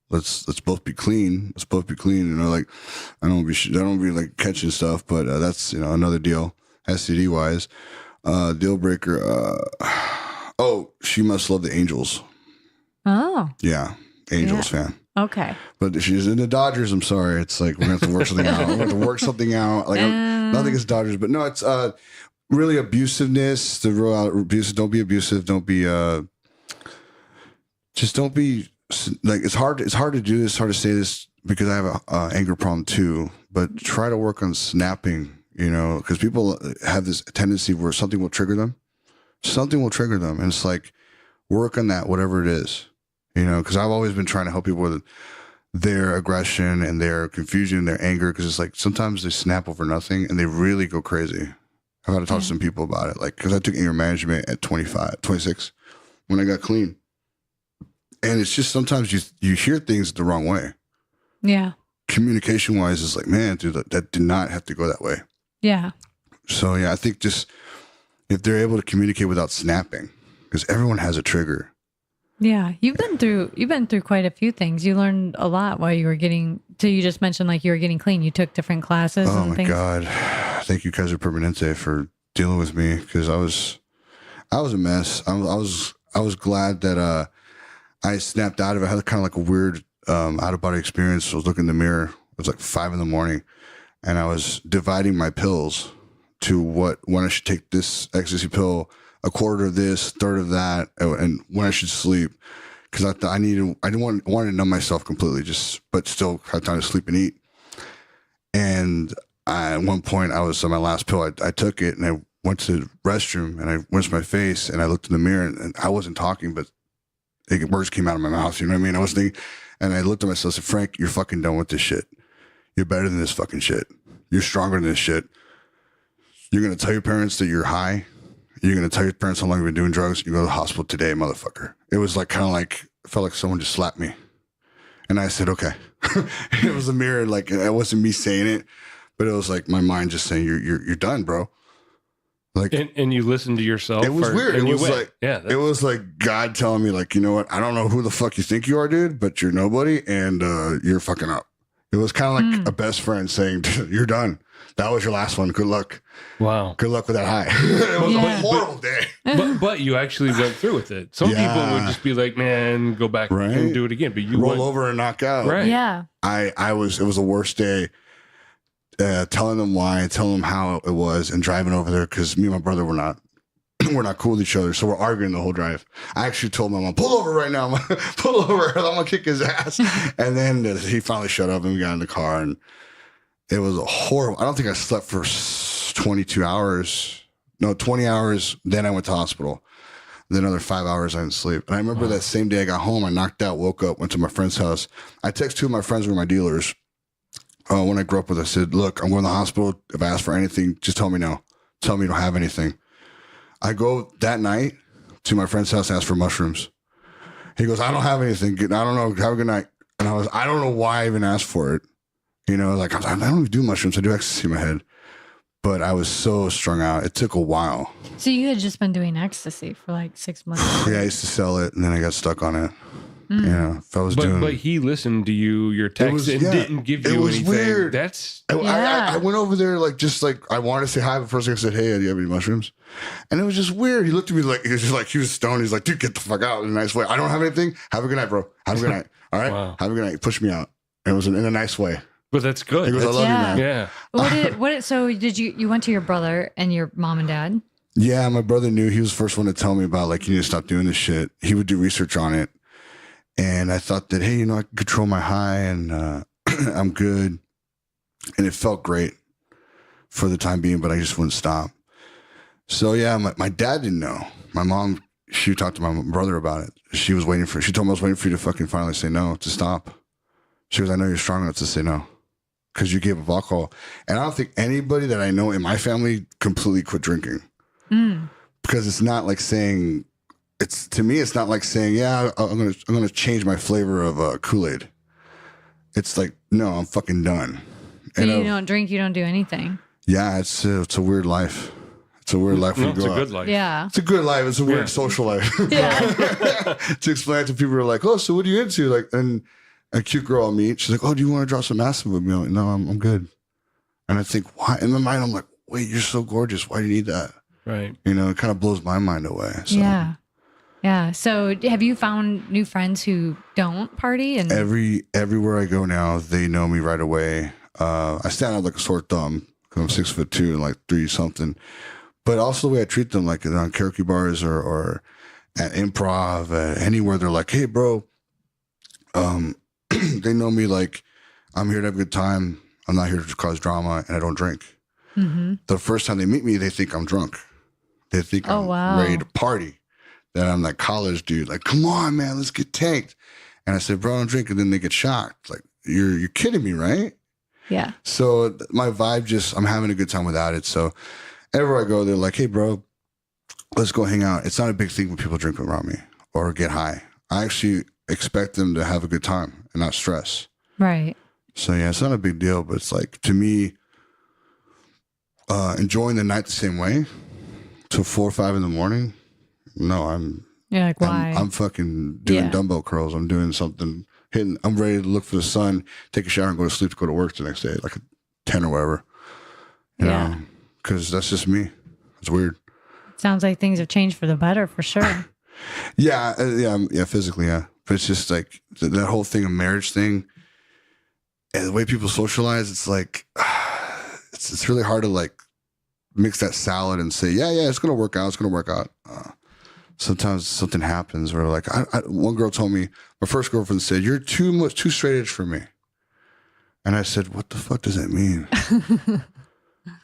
Let's both be clean. Let's both be clean. Like I don't be like catching stuff, but that's another deal. STD wise, deal breaker. She must love the Angels. Oh. Yeah, Angels fan. Okay. But if she's in the Dodgers, I'm sorry. It's like we're gonna have to work something out. We're gonna have to work something out. Like nothing against Dodgers, but no, it's really abusiveness. The real abusive. Don't be abusive. Don't be just don't be. Like it's hard to do this, hard to say this because I have a anger problem too, but try to work on snapping, because people have this tendency where something will trigger them, and it's like work on that, whatever it is, because I've always been trying to help people with their aggression and their confusion, their anger, because it's like sometimes they snap over nothing and they really go crazy. I've had to talk to some people about it, like because I took anger management at 26 when I got clean. And it's just sometimes you hear things the wrong way. Yeah. Communication wise, it's like, man, dude, that did not have to go that way. Yeah. So yeah, I think just if they're able to communicate without snapping, because everyone has a trigger. Yeah, you've been through quite a few things. You learned a lot while you were getting. So you just mentioned like you were getting clean. You took different classes. Oh and my things. God! Thank you, Kaiser Permanente, for dealing with me because I was a mess. I was glad that I snapped out of it. I had kind of like a weird out of body experience. I was looking in the mirror. It was like 5 a.m. and I was dividing my pills to when I should take this ecstasy pill, a quarter of this, third of that, and when I should sleep. Because I wanted to numb myself completely, but still have time to sleep and eat. And at one point, I was on my last pill. I took it and I went to the restroom and I rinsed my face and I looked in the mirror and I wasn't talking, but words came out of my mouth, you know what I mean? I was thinking, and I looked at myself and said, Frank, you're fucking done with this shit. You're better than this fucking shit. You're stronger than this shit. You're going to tell your parents that you're high. You're going to tell your parents how long you've been doing drugs. You go to the hospital today, motherfucker. It was like kind of like, it felt like someone just slapped me. And I said, okay. It was a mirror. Like it wasn't me saying it, but it was like my mind just saying, you're done, bro. Like, and you listened to yourself. It was weird. It was like, it was like God telling me, like, you know what? I don't know who the fuck you think you are, dude, but you're nobody, and you're fucking up. It was kind of like a best friend saying, "You're done. That was your last one. Good luck. Wow. Good luck with that high." It was a horrible day. But you actually went through with it. Some people would just be like, "Man, go back and do it again." But you roll over and knock out. Right. Yeah. It was the worst day. Telling them why, telling them how it was, and driving over there because me and my brother were not cool with each other, so we're arguing the whole drive. I actually told my mom, "Pull over right now, pull over, I'm gonna kick his ass." And then he finally shut up, and we got in the car, and it was a horrible. I don't think I slept for 20 hours. Then I went to hospital. Then another 5 hours I didn't sleep. And I remember that same day I got home, I knocked out, woke up, went to my friend's house. I texted 2 of my friends who were my dealers. When I grew up with, I said, "Look, I'm going to the hospital. If I ask for anything, just tell me no. Tell me you don't have anything." I go that night to my friend's house, ask for mushrooms. He goes, "I don't have anything. I don't know. Have a good night." And I don't know why I even asked for it. You know, like, I don't even do mushrooms. I do ecstasy in my head. But I was so strung out. It took a while. So you had just been doing ecstasy for like 6 months. Yeah, I used to sell it, and then I got stuck on it. Yeah, if I was doing. But he listened to your text and didn't give you anything. It was weird. That's. I went over there I wanted to say hi, but first I said, "Hey, do you have any mushrooms?" And it was just weird. He looked at me like he was stoned. He's like, "Dude, get the fuck out," in a nice way. "I don't have anything. Have a good night, bro. Have a good night. All right, Wow. Have a good night." Push me out. And it was in a nice way. But that's good. He goes, "I love you, man." Yeah. So did you went to your brother and your mom and dad? Yeah, my brother knew. He was the first one to tell me about, like, you need to stop doing this shit. He would do research on it. And I thought that, hey, I can control my high and I'm good. And it felt great for the time being, but I just wouldn't stop. So, yeah, my dad didn't know. My mom, she talked to my brother about it. She told me I was waiting for you to fucking finally say no, to stop. She goes, "I know you're strong enough to say no because you gave up alcohol." And I don't think anybody that I know in my family completely quit drinking. Because it's not like saying... To me, it's not like saying, "Yeah, I'm gonna change my flavor of Kool-Aid." It's like, no, I'm fucking done. So you don't drink, you don't do anything. Yeah, it's a weird life. It's a weird life. No, it's a good life. Yeah, it's a good life. It's a weird social life. Yeah. To explain it to people who are like, "Oh, so what are you into?" Like, and a cute girl I'll meet, she's like, "Oh, do you want to draw some acid with me?" I'm like, "No, I'm good." And I think, why? In my mind, I'm like, "Wait, you're so gorgeous. Why do you need that?" Right. You know, it kind of blows my mind away. So. Yeah. Yeah. So have you found new friends who don't party? And everywhere I go now, they know me right away. I stand out like a sore thumb because I'm 6'2" and like 3 something. But also the way I treat them, like on karaoke bars or at improv, anywhere, they're like, "Hey, bro." They know me like I'm here to have a good time. I'm not here to cause drama, and I don't drink. Mm-hmm. The first time they meet me, they think I'm drunk. They think I'm ready to party. That I'm like college dude, like, "Come on, man, let's get tanked." And I said, "Bro, I don't drink." And then they get shocked. Like, you're kidding me, right? Yeah. So my vibe I'm having a good time without it. So everywhere I go, they're like, "Hey, bro, let's go hang out." It's not a big thing when people drink around me or get high. I actually expect them to have a good time and not stress. Right. So yeah, it's not a big deal, but it's like, to me, enjoying the night the same way till 4 or 5 in the morning. No, You're like, why? I'm fucking doing dumbbell curls. I'm doing something, I'm ready to look for the sun, take a shower, and go to sleep to go to work the next day, like 10 or whatever. You know, because that's just me. It's weird. Sounds like things have changed for the better, for sure. Yeah, physically, yeah. But it's just like that whole thing, a marriage thing, and the way people socialize. It's like it's really hard to like mix that salad and say, yeah, it's gonna work out. It's gonna work out. Sometimes something happens where, like, one girl told me, my first girlfriend said, "You're too straight edge for me," and I said, "What the fuck does that mean?"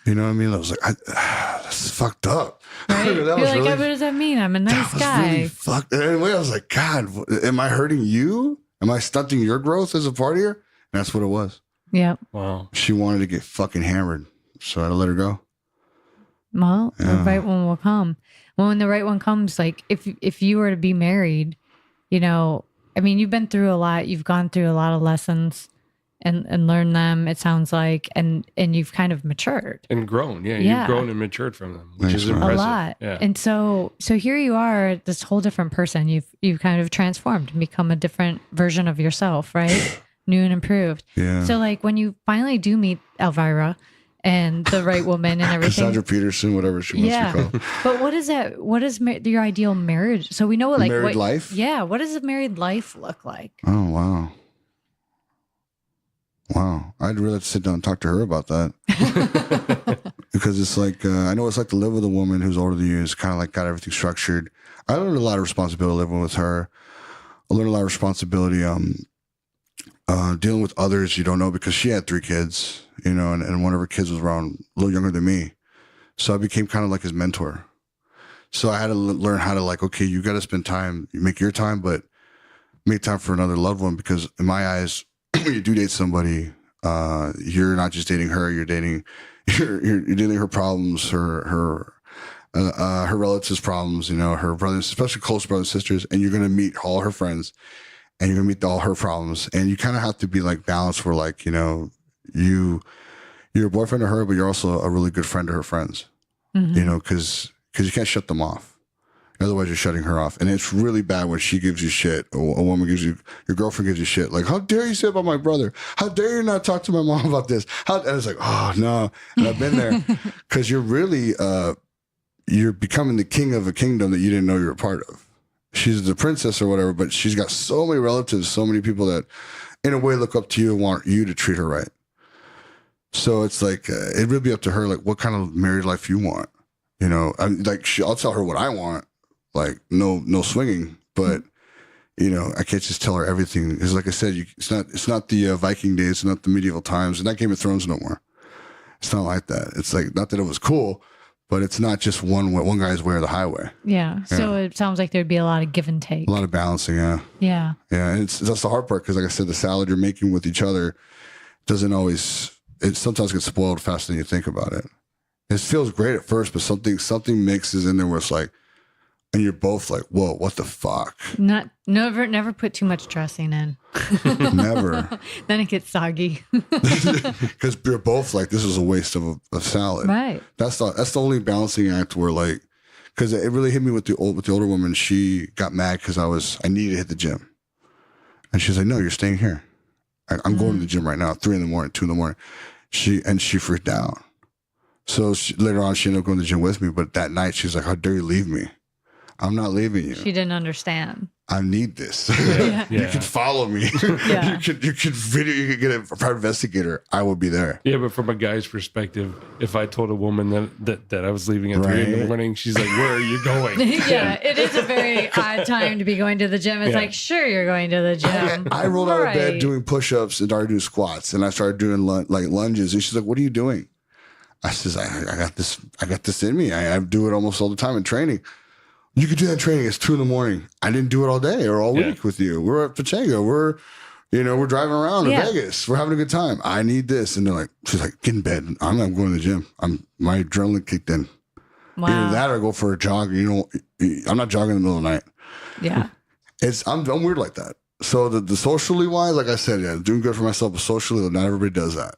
You know what I mean? I was like, that's fucked up. Right? You're like, really, what does that mean? I'm a nice guy. Really fucked. Anyway, I was like, God, am I hurting you? Am I stunting your growth as a partier? And that's what it was. Yeah. Wow. She wanted to get fucking hammered, so I had to let her go. Well, the right one will come. Well, when the right one comes, like if you were to be married, you know, I mean, you've been through a lot. You've gone through a lot of lessons and learned them, it sounds like, and you've kind of matured and grown. Yeah, you've grown and matured from them, which is impressive. A lot. Yeah. And so here you are, this whole different person. You've kind of transformed and become a different version of yourself, right? new and improved. Yeah. So like when you finally do meet Elvira and the right woman and everything. Cassandra Peterson, whatever she wants to be called. But what is that? What is your ideal marriage? So we know what like married life? Yeah. What does a married life look like? Oh, wow. Wow. I'd really have to sit down and talk to her about that. Because it's like, I know it's like to live with a woman who's older than you. It's kind of like got everything structured. I learned a lot of responsibility living with her. I learned a lot of responsibility dealing with others you don't know, because she had 3 kids, you know, and one of her kids was around a little younger than me. So I became kind of like his mentor. So I had to learn how to like, okay, you got to spend time, you make your time, but make time for another loved one. Because in my eyes, when you do date somebody, you're not just dating her, you're dating her problems, her relatives' problems, you know, her brothers, especially close brothers and sisters, and you're going to meet all her friends, and you're going to meet all her problems. And you kind of have to be like balanced where like, you know, you're a boyfriend to her, but you're also a really good friend to her friends, you know, because you can't shut them off. Otherwise, you're shutting her off. And it's really bad when she gives you shit. A woman gives you, your girlfriend gives you shit. Like, how dare you say about my brother? How dare you not talk to my mom about this? And it's like, oh, no. And I've been there. Because you're really, you're becoming the king of a kingdom that you didn't know you were a part of. She's the princess or whatever, but she's got so many relatives, so many people that in a way look up to you and want you to treat her right. So it's like, it'd really be up to her, like, what kind of married life you want. You know, I'm like, I'll tell her what I want. Like no swinging, but you know, I can't just tell her everything. It's like I said, it's not the Viking days, it's not the medieval times, it's not Game of Thrones no more. It's not like that. It's like, not that it was cool, but it's not just one guy's way or the highway. Yeah. So it sounds like there'd be a lot of give and take. A lot of balancing, yeah. Yeah. Yeah, and that's the hard part, because like I said, the salad you're making with each other doesn't always. It sometimes gets spoiled faster than you think about it. It feels great at first, but something mixes in there where it's like. And you're both like, whoa, what the fuck? Never put too much dressing in. Never. Then it gets soggy. Because you're both like, this is a waste of a salad. Right. That's the only balancing act where like, because it really hit me with the older woman. She got mad because I needed to hit the gym. And she's like, no, you're staying here. I'm going to the gym right now, 3 a.m, 2 a.m. She freaked out. So later on, she ended up going to the gym with me. But that night, she's like, how dare you leave me? I'm not leaving you. She didn't understand. I need this. Yeah. You can follow me. Yeah. You could get a private investigator. I will be there. Yeah, but from a guy's perspective, if I told a woman that I was leaving at 3 a.m, she's like, where are you going? Yeah, it is a very odd time to be going to the gym. It's like, sure, you're going to the gym. I rolled out of bed doing push-ups and started doing squats, and I started doing lunges, and she's like, what are you doing? I says, I got this in me. I do it almost all the time in training. You could do that training. It's 2 a.m. I didn't do it all day or all week with you. We're at Pachanga. We're driving around to Vegas. We're having a good time. I need this. And they're like, she's like, get in bed. I'm going to the gym. My adrenaline kicked in. Wow. Either that or go for a jog. You know, I'm not jogging in the middle of the night. Yeah. I'm weird like that. So the socially wise, like I said, doing good for myself, but socially, not everybody does that.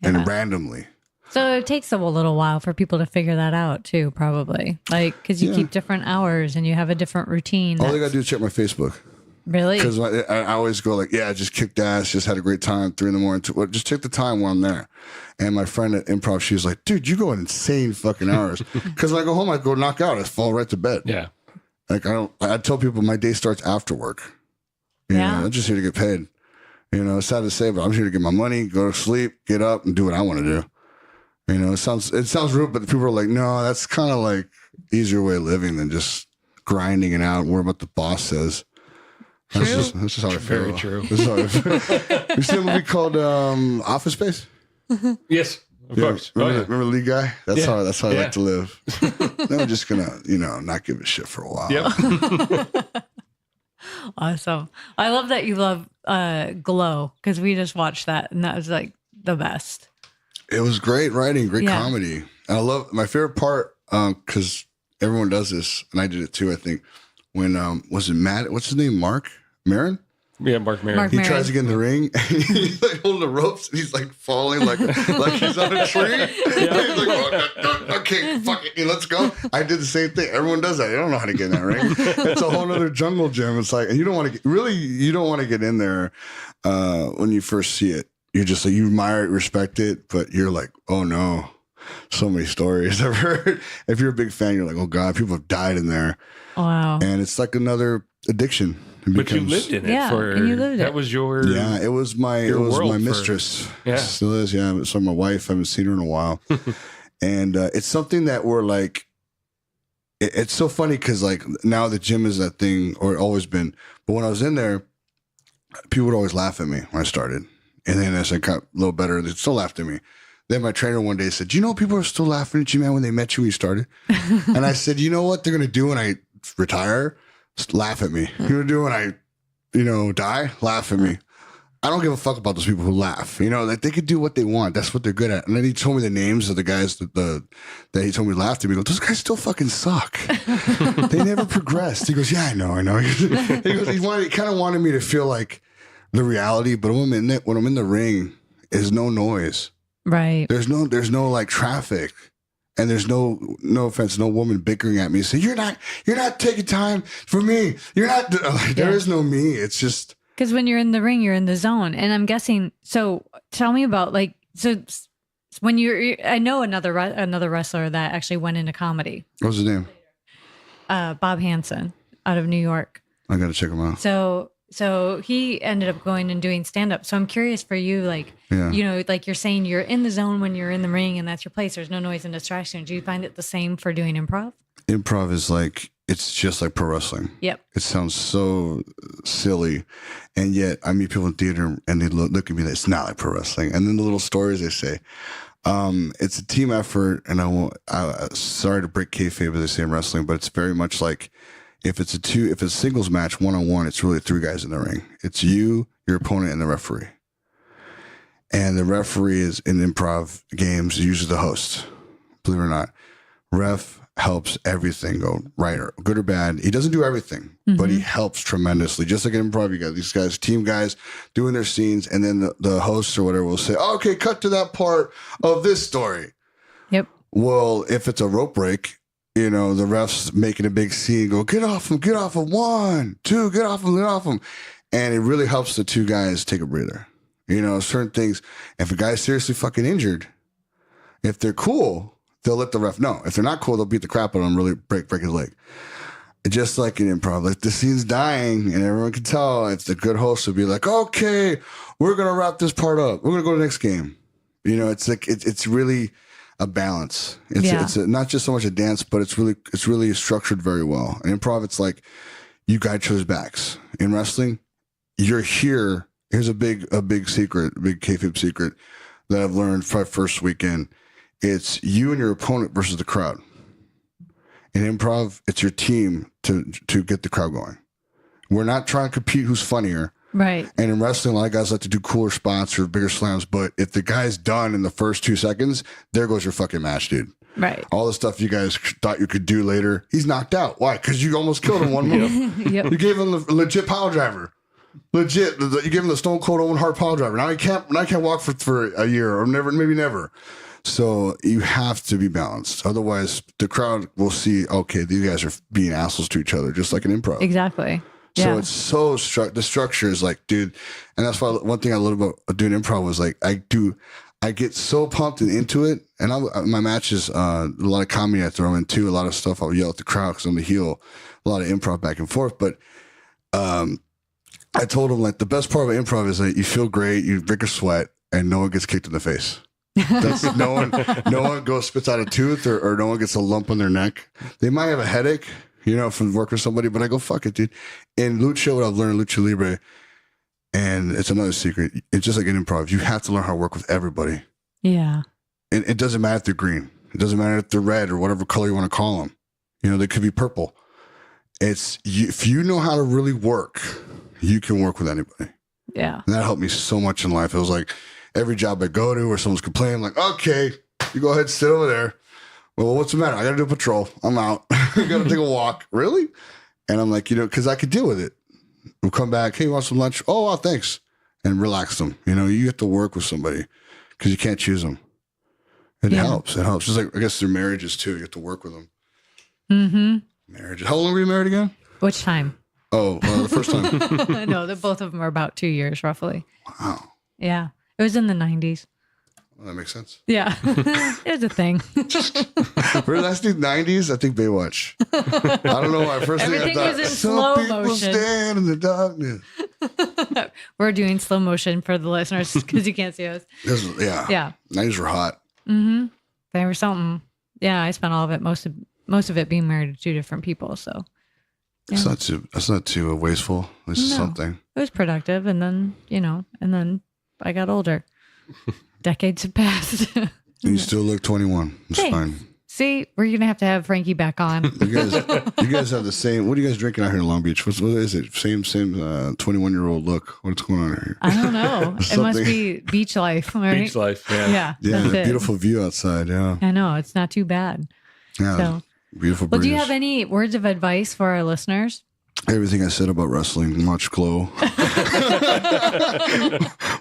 Yeah. And randomly. So it takes a little while for people to figure that out too, probably. Like, because you keep different hours and you have a different routine. All they got to do is check my Facebook. Really? Because I always go like, yeah, just kicked ass, just had a great time, 3 a.m. Just check the time when I'm there. And my friend at Improv, she was like, dude, you go insane fucking hours. Because when I go home, I go knock out. I fall right to bed. Yeah. Like I tell people my day starts after work. You know, I'm just here to get paid. You know, it's sad to say, but I'm here to get my money, go to sleep, get up, and do what I want to do. You know, it sounds rude, but people are like, no, that's kind of like easier way of living than just grinding it out and worry about what the boss says. That's just how I feel. Very true. That's how I feel. You see a movie called Office Space? Yes, of course. Remember the lead guy? That's how I like to live. Then I'm just gonna, not give a shit for a while. Yep. Awesome. I love that you love Glow, because we just watched that and that was like the best. It was great writing, great comedy. And I love my favorite part, because everyone does this, and I did it too, I think, when was it Matt? What's his name? Mark Maron? Yeah, Mark Maron. He tries to get in the ring, and he's like holding the ropes, and he's like falling like he's on a tree. Yeah. He's like, oh, okay, fuck it, let's go. I did the same thing. Everyone does that. They don't know how to get in that ring. It's a whole other jungle gym. It's like, and you don't want to get in there when you first see it. You're just like, you admire it, respect it, but you're like, oh no. So many stories I've heard. If you're a big fan, you're like, oh God, people have died in there. Wow. And it's like another addiction. But you lived in it and you lived it. It was my mistress. Yeah. It still is, yeah. So my wife, I haven't seen her in a while. And it's something that we're like, it's so funny because like now the gym is that thing, or always been. But when I was in there, people would always laugh at me when I started. And then as I got a little better, they still laughed at me. Then my trainer one day said, do you know people are still laughing at you, man, when they met you when you started? And I said, you know what they're going to do when I retire? Just laugh at me. You're going to do when I, die? Laugh at me. I don't give a fuck about those people who laugh. Like they could do what they want. That's what they're good at. And then he told me the names of the guys that he told me laughed at me. He goes, those guys still fucking suck. They never progressed. He goes, yeah, I know. He goes, he kind of wanted me to feel like the reality, but when I'm in the ring, there's no noise. Right. There's no like traffic, and there's no offense, no woman bickering at me saying, you're not taking time for me. You're not, there is no me. It's just. Because when you're in the ring, you're in the zone. And I'm guessing, so tell me about when I know another wrestler that actually went into comedy. What was his name? Bob Hansen out of New York. I got to check him out. So he ended up going and doing stand-up. So I'm curious for you, like you're saying you're in the zone when you're in the ring and that's your place. There's no noise and distraction. Do you find it the same for doing improv? Improv is like, it's just like pro wrestling. Yep. It sounds so silly. And yet I meet people in theater and they look at me like, it's not like pro wrestling. And then the little stories they say, it's a team effort. And sorry to break kayfabe as they say in wrestling, but it's very much like, if it's a singles match, 1-on-1, it's really 3 guys in the ring. It's you, your opponent, and the referee. And the referee is in improv games, usually the host. Believe it or not. Ref helps everything go right or good or bad. He doesn't do everything, but he helps tremendously. Just like in improv, you got these guys, team guys doing their scenes, and then the host or whatever will say, okay, cut to that part of this story. Yep. Well, if it's a rope break, the ref's making a big scene, go, get off him, 1, 2, get off him. And it really helps the 2 guys take a breather. Certain things, if a guy's seriously fucking injured, if they're cool, they'll let the ref know. If they're not cool, they'll beat the crap out of him, really break his leg. Just like in improv, like the scene's dying and everyone can tell, if the good host would be like, okay, we're going to wrap this part up. We're going to go to the next game. It's like, it's really a balance. It's not just so much a dance, but it's really structured very well. In improv, it's like you got each other's backs. In wrestling, you're here. Here's a big secret, a big kayfabe secret that I've learned for my first weekend. It's you and your opponent versus the crowd. In improv, it's your team to get the crowd going. We're not trying to compete who's funnier. Right. And in wrestling, a lot of guys like to do cooler spots or bigger slams, but if the guy's done in the first 2 seconds, there goes your fucking match, dude. Right. All the stuff you guys thought you could do later, he's knocked out. Why? Because you almost killed him one move. Yep. You gave him the legit power driver. Legit. You gave him the Stone Cold Owen Hart power driver. Now he can't walk for a year or maybe never. So you have to be balanced. Otherwise, the crowd will see, okay, these guys are being assholes to each other, just like an improv. Exactly. So it's so the structure is like, dude, and that's why one thing I love about doing improv was like, I get so pumped and into it. And my matches, a lot of comedy I throw in too, a lot of stuff I'll yell at the crowd because I'm the heel, a lot of improv back and forth. But I told him like the best part of improv is that you feel great, you break a sweat, and no one gets kicked in the face. That's no one goes spits out a tooth or no one gets a lump on their neck. They might have a headache, from working with somebody, but I go, fuck it, dude. In Lucha, what I've learned in Lucha Libre, and it's another secret, it's just like an improv. You have to learn how to work with everybody. Yeah. And it doesn't matter if they're green. It doesn't matter if they're red or whatever color you want to call them. They could be purple. If you know how to really work, you can work with anybody. Yeah. And that helped me so much in life. It was like every job I go to where someone's complaining, I'm like, okay, you go ahead and sit over there. Well, what's the matter? I got to do a patrol. I'm out. I got to take a walk. Really? And I'm like, because I could deal with it. We'll come back. Hey, want some lunch? Oh, thanks. And relax them. You know, you have to work with somebody because you can't choose them. It helps. It helps. Just like, I guess their marriages too. You have to work with them. Mm-hmm. Marriages. How long were you married again? Which time? Oh, the first time. No, both of them are about 2 years, roughly. Wow. Yeah. It was in the 90s. Well, that makes sense. Yeah. It was a thing. For the last 90s, I think Baywatch. I don't know why. First thing I thought, was in some slow people motion. stand in the darkness. We're doing slow motion for the listeners because you can't see us. Yeah. 90s were hot. Mm-hmm. They were something. Yeah, I spent all of it, most of it being married to two different people. So yeah. That's not too wasteful. This is something. It was productive, and then I got older. Decades have passed. And you still look 21. It's fine. See, we're gonna have to have Frankie back on. You guys have the same. What are you guys drinking out here in Long Beach? What is it? Same 21-year-old look. What's going on here? I don't know. It must be beach life, right? Beach life. Yeah. Yeah. Beautiful view outside. Yeah. I know it's not too bad. Yeah. So, beautiful. Well, do you have any words of advice for our listeners? Everything I said about wrestling. Watch Glow.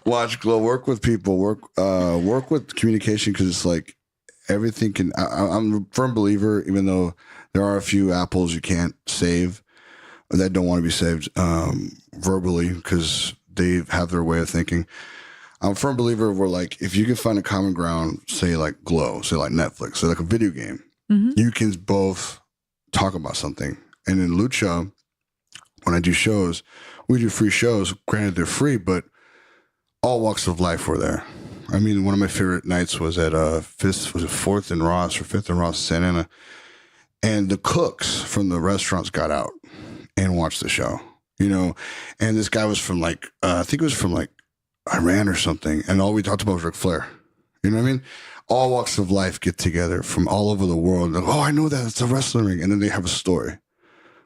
Watch Glow. Work with people. Work with communication because it's like everything can. I'm a firm believer, even though there are a few apples you can't save that don't want to be saved verbally because they have their way of thinking. I'm a firm believer where like if you can find a common ground, say like Glow, say like Netflix, say like a video game, you can both talk about something. And in Lucha, when I do shows, we do free shows. Granted, they're free, but all walks of life were there. I mean, one of my favorite nights was at 4th and Ross or 5th and Ross, Santa Ana. And the cooks from the restaurants got out and watched the show, you know. And this guy was from like, I think it was from like Iran or something. And all we talked about was Ric Flair. You know what I mean? All walks of life get together from all over the world. Like, oh, I know that. It's a wrestling ring. And then they have a story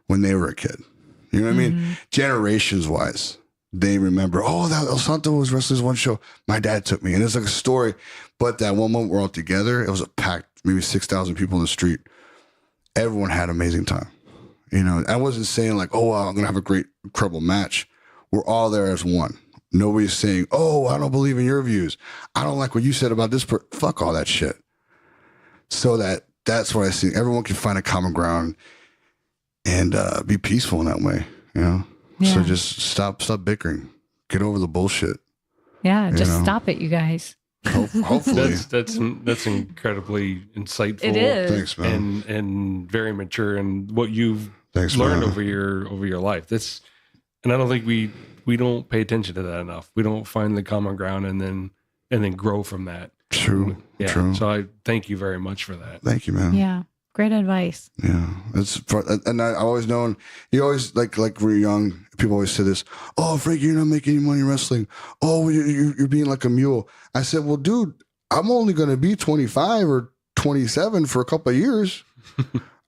when they were a kid. You know what I mean? Generations wise, they remember, oh, that El Santo was wrestling's one show. My dad took me. And it's like a story. But that one moment we're all together, it was a packed, maybe 6,000 people in the street. Everyone had an amazing time. You know, I wasn't saying like, oh, I'm going to have a great, incredible match. We're all there as one. Nobody's saying, oh, I don't believe in your views. I don't like what you said about this. Fuck all that shit. So that's what I see. Everyone can find a common ground and be peaceful in that way, you know? Yeah. So just stop bickering. Get over the bullshit. Yeah, just stop it, you guys. Hopefully. That's incredibly insightful. It is. Thanks, man. And very mature in what you've learned over your life. And I don't think we don't pay attention to that enough. We don't find the common ground and then grow from that. True. Yeah. True. So I thank you very much for that. Thank you, man. Yeah. Great advice. Yeah. And I've always known, you always, like when we were young, people always say this, oh, Frank, you're not making any money wrestling. Oh, you're being like a mule. I said, well, dude, I'm only going to be 25 or 27 for a couple of years.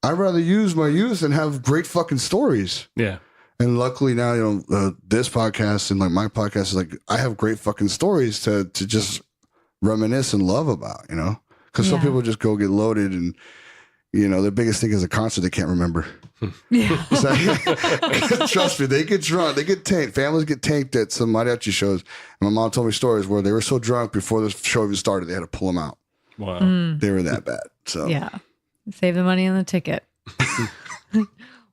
I'd rather use my youth and have great fucking stories. Yeah. And luckily now, you know, this podcast and like my podcast is like, I have great fucking stories to just reminisce and love about, you know, because some people just go get loaded and, you know, the biggest thing is a concert they can't remember. Yeah. Trust me, they get drunk. They get tanked. Families get tanked at some mariachi shows. And my mom told me stories where they were so drunk before the show even started, they had to pull them out. Wow. They were that bad. So yeah. Save the money on the ticket.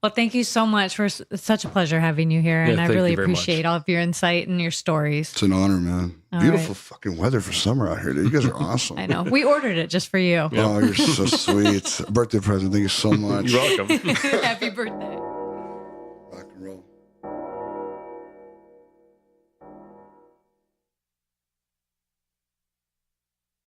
Well, thank you so much. For such a pleasure having you here. And I really appreciate all of your insight and your stories. It's an honor, man. Beautiful fucking weather for summer out here. You guys are awesome. I know. We ordered it just for you. Oh, you're so sweet. Birthday present. Thank you so much. You're welcome. Happy birthday.